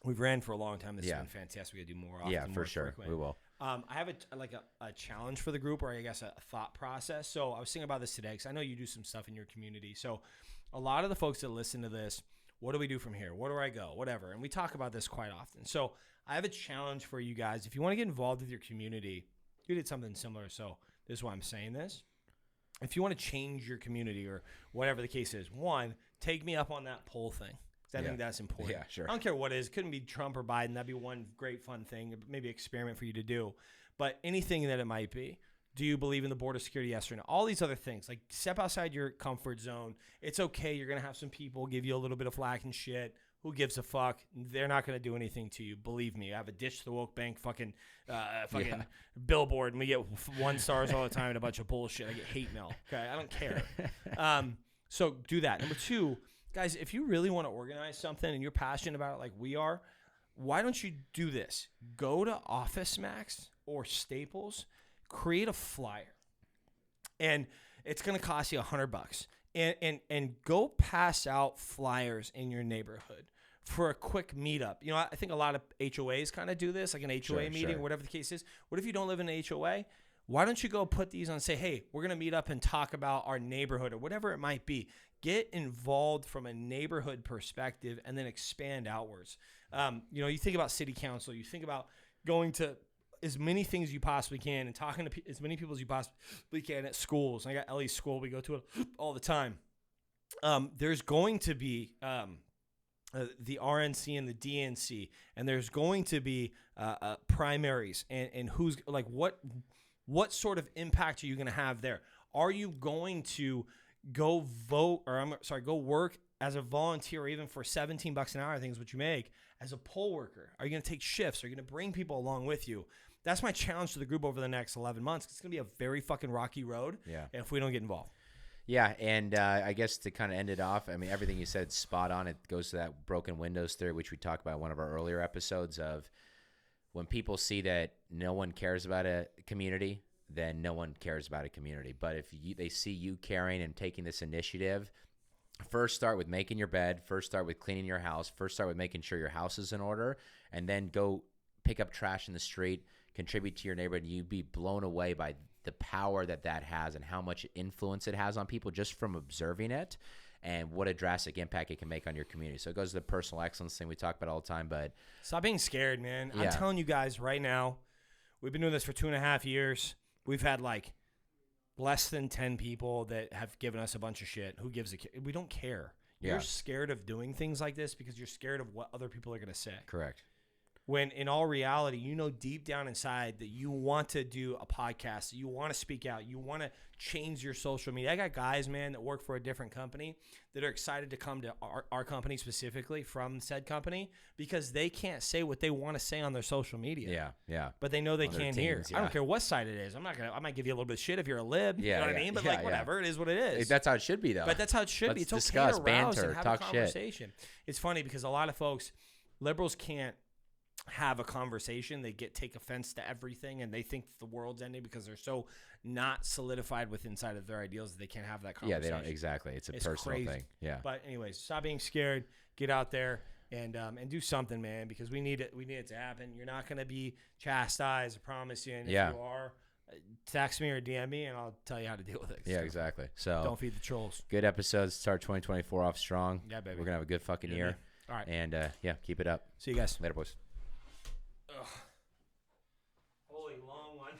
We've ran for a long time. This has been fantastic. We got to do more often. Yeah, for sure. Frequent. We will. I have a challenge for the group, or I guess a thought process. So I was thinking about this today, because I know you do some stuff in your community. So a lot of the folks that listen to this, what do we do from here? Where do I go? Whatever. And we talk about this quite often. So I have a challenge for you guys. If you want to get involved with your community, you did something similar. So this is why I'm saying this. If you want to change your community or whatever the case is, one, take me up on that poll thing. I think that's important. Yeah, sure. I don't care what it is. It couldn't be Trump or Biden. That'd be one great fun thing, maybe experiment for you to do. But anything that it might be. Do you believe in the border security? Yes or no? All these other things. Like, step outside your comfort zone. It's okay. You're going to have some people give you a little bit of flack and shit. Who gives a fuck? They're not going to do anything to you. Believe me. I have a Ditch the Woke Bank fucking billboard, and we get 1 stars all the time and a bunch of bullshit. I get hate mail. Okay? I don't care. So do that. Number 2, guys, if you really want to organize something and you're passionate about it like we are, why don't you do this? Go to Office Max or Staples, create a flyer, and it's going to cost you $100, and go pass out flyers in your neighborhood for a quick meetup. I think a lot of HOAs kind of do this, like an HOA meeting or whatever the case is. What if you don't live in an HOA? Why don't you go put these on and say, hey, we're going to meet up and talk about our neighborhood or whatever it might be. Get involved from a neighborhood perspective and then expand outwards. You think about city council. You think about going to as many things you possibly can and talking to as many people as you possibly can at schools. I got Ellie's school. We go to it all the time. There's going to be the RNC and the DNC, and there's going to be primaries, and who's like what sort of impact are you going to have there? Are you going to go vote, or go work as a volunteer, or even for $17 an hour, I think is what you make, as a poll worker? Are you going to take shifts? Are you going to bring people along with you? That's my challenge to the group over the next 11 months. It's going to be a very fucking rocky road if we don't get involved. Yeah, and I guess to kind of end it off, I mean, everything you said is spot on. It goes to that broken windows theory, which we talked about in one of our earlier episodes, of when people see that no one cares about a community, then no one cares about a community. But if they see you caring and taking this initiative, first start with making your bed, first start with cleaning your house, first start with making sure your house is in order, and then go pick up trash in the street, contribute to your neighborhood. You'd be blown away by the power that has and how much influence it has on people just from observing it, and what a drastic impact it can make on your community. So it goes to the personal excellence thing we talk about all the time. But stop being scared, man. I'm telling you guys right now, we've been doing this for 2.5 years. We've had like less than 10 people that have given us a bunch of shit. Who gives a shit? We don't care. You're scared of doing things like this because you're scared of what other people are going to say. Correct. When in all reality, deep down inside that you want to do a podcast, you want to speak out, you want to change your social media. I got guys, man, that work for a different company that are excited to come to our company specifically from said company because they can't say what they want to say on their social media. Yeah. But they know they can here. I don't care what side it is. I might give you a little bit of shit if you're a lib. You know what I mean? But whatever, it is what it is. That's how it should be, though. But that's how it should be. It's discuss, okay to rouse banter, and have talk a conversation. Shit. It's funny because a lot of folks, liberals can't have a conversation. They take offense to everything, and they think the world's ending because they're so not solidified with inside of their ideals that they can't have that conversation. Yeah, they don't exactly. It's personal crazy thing. Yeah. But anyways, stop being scared. Get out there and do something, man, because we need it. We need it to happen. You're not going to be chastised, I promise you. And if you are, text me or DM me, and I'll tell you how to deal with it. Yeah, exactly. So don't feed the trolls. Good episodes. Start 2024 off strong. Yeah, baby. We're going to have a good fucking year. Man. All right. And, keep it up. See you guys. Later, boys. Ugh. Holy long one.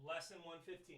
Less than 115.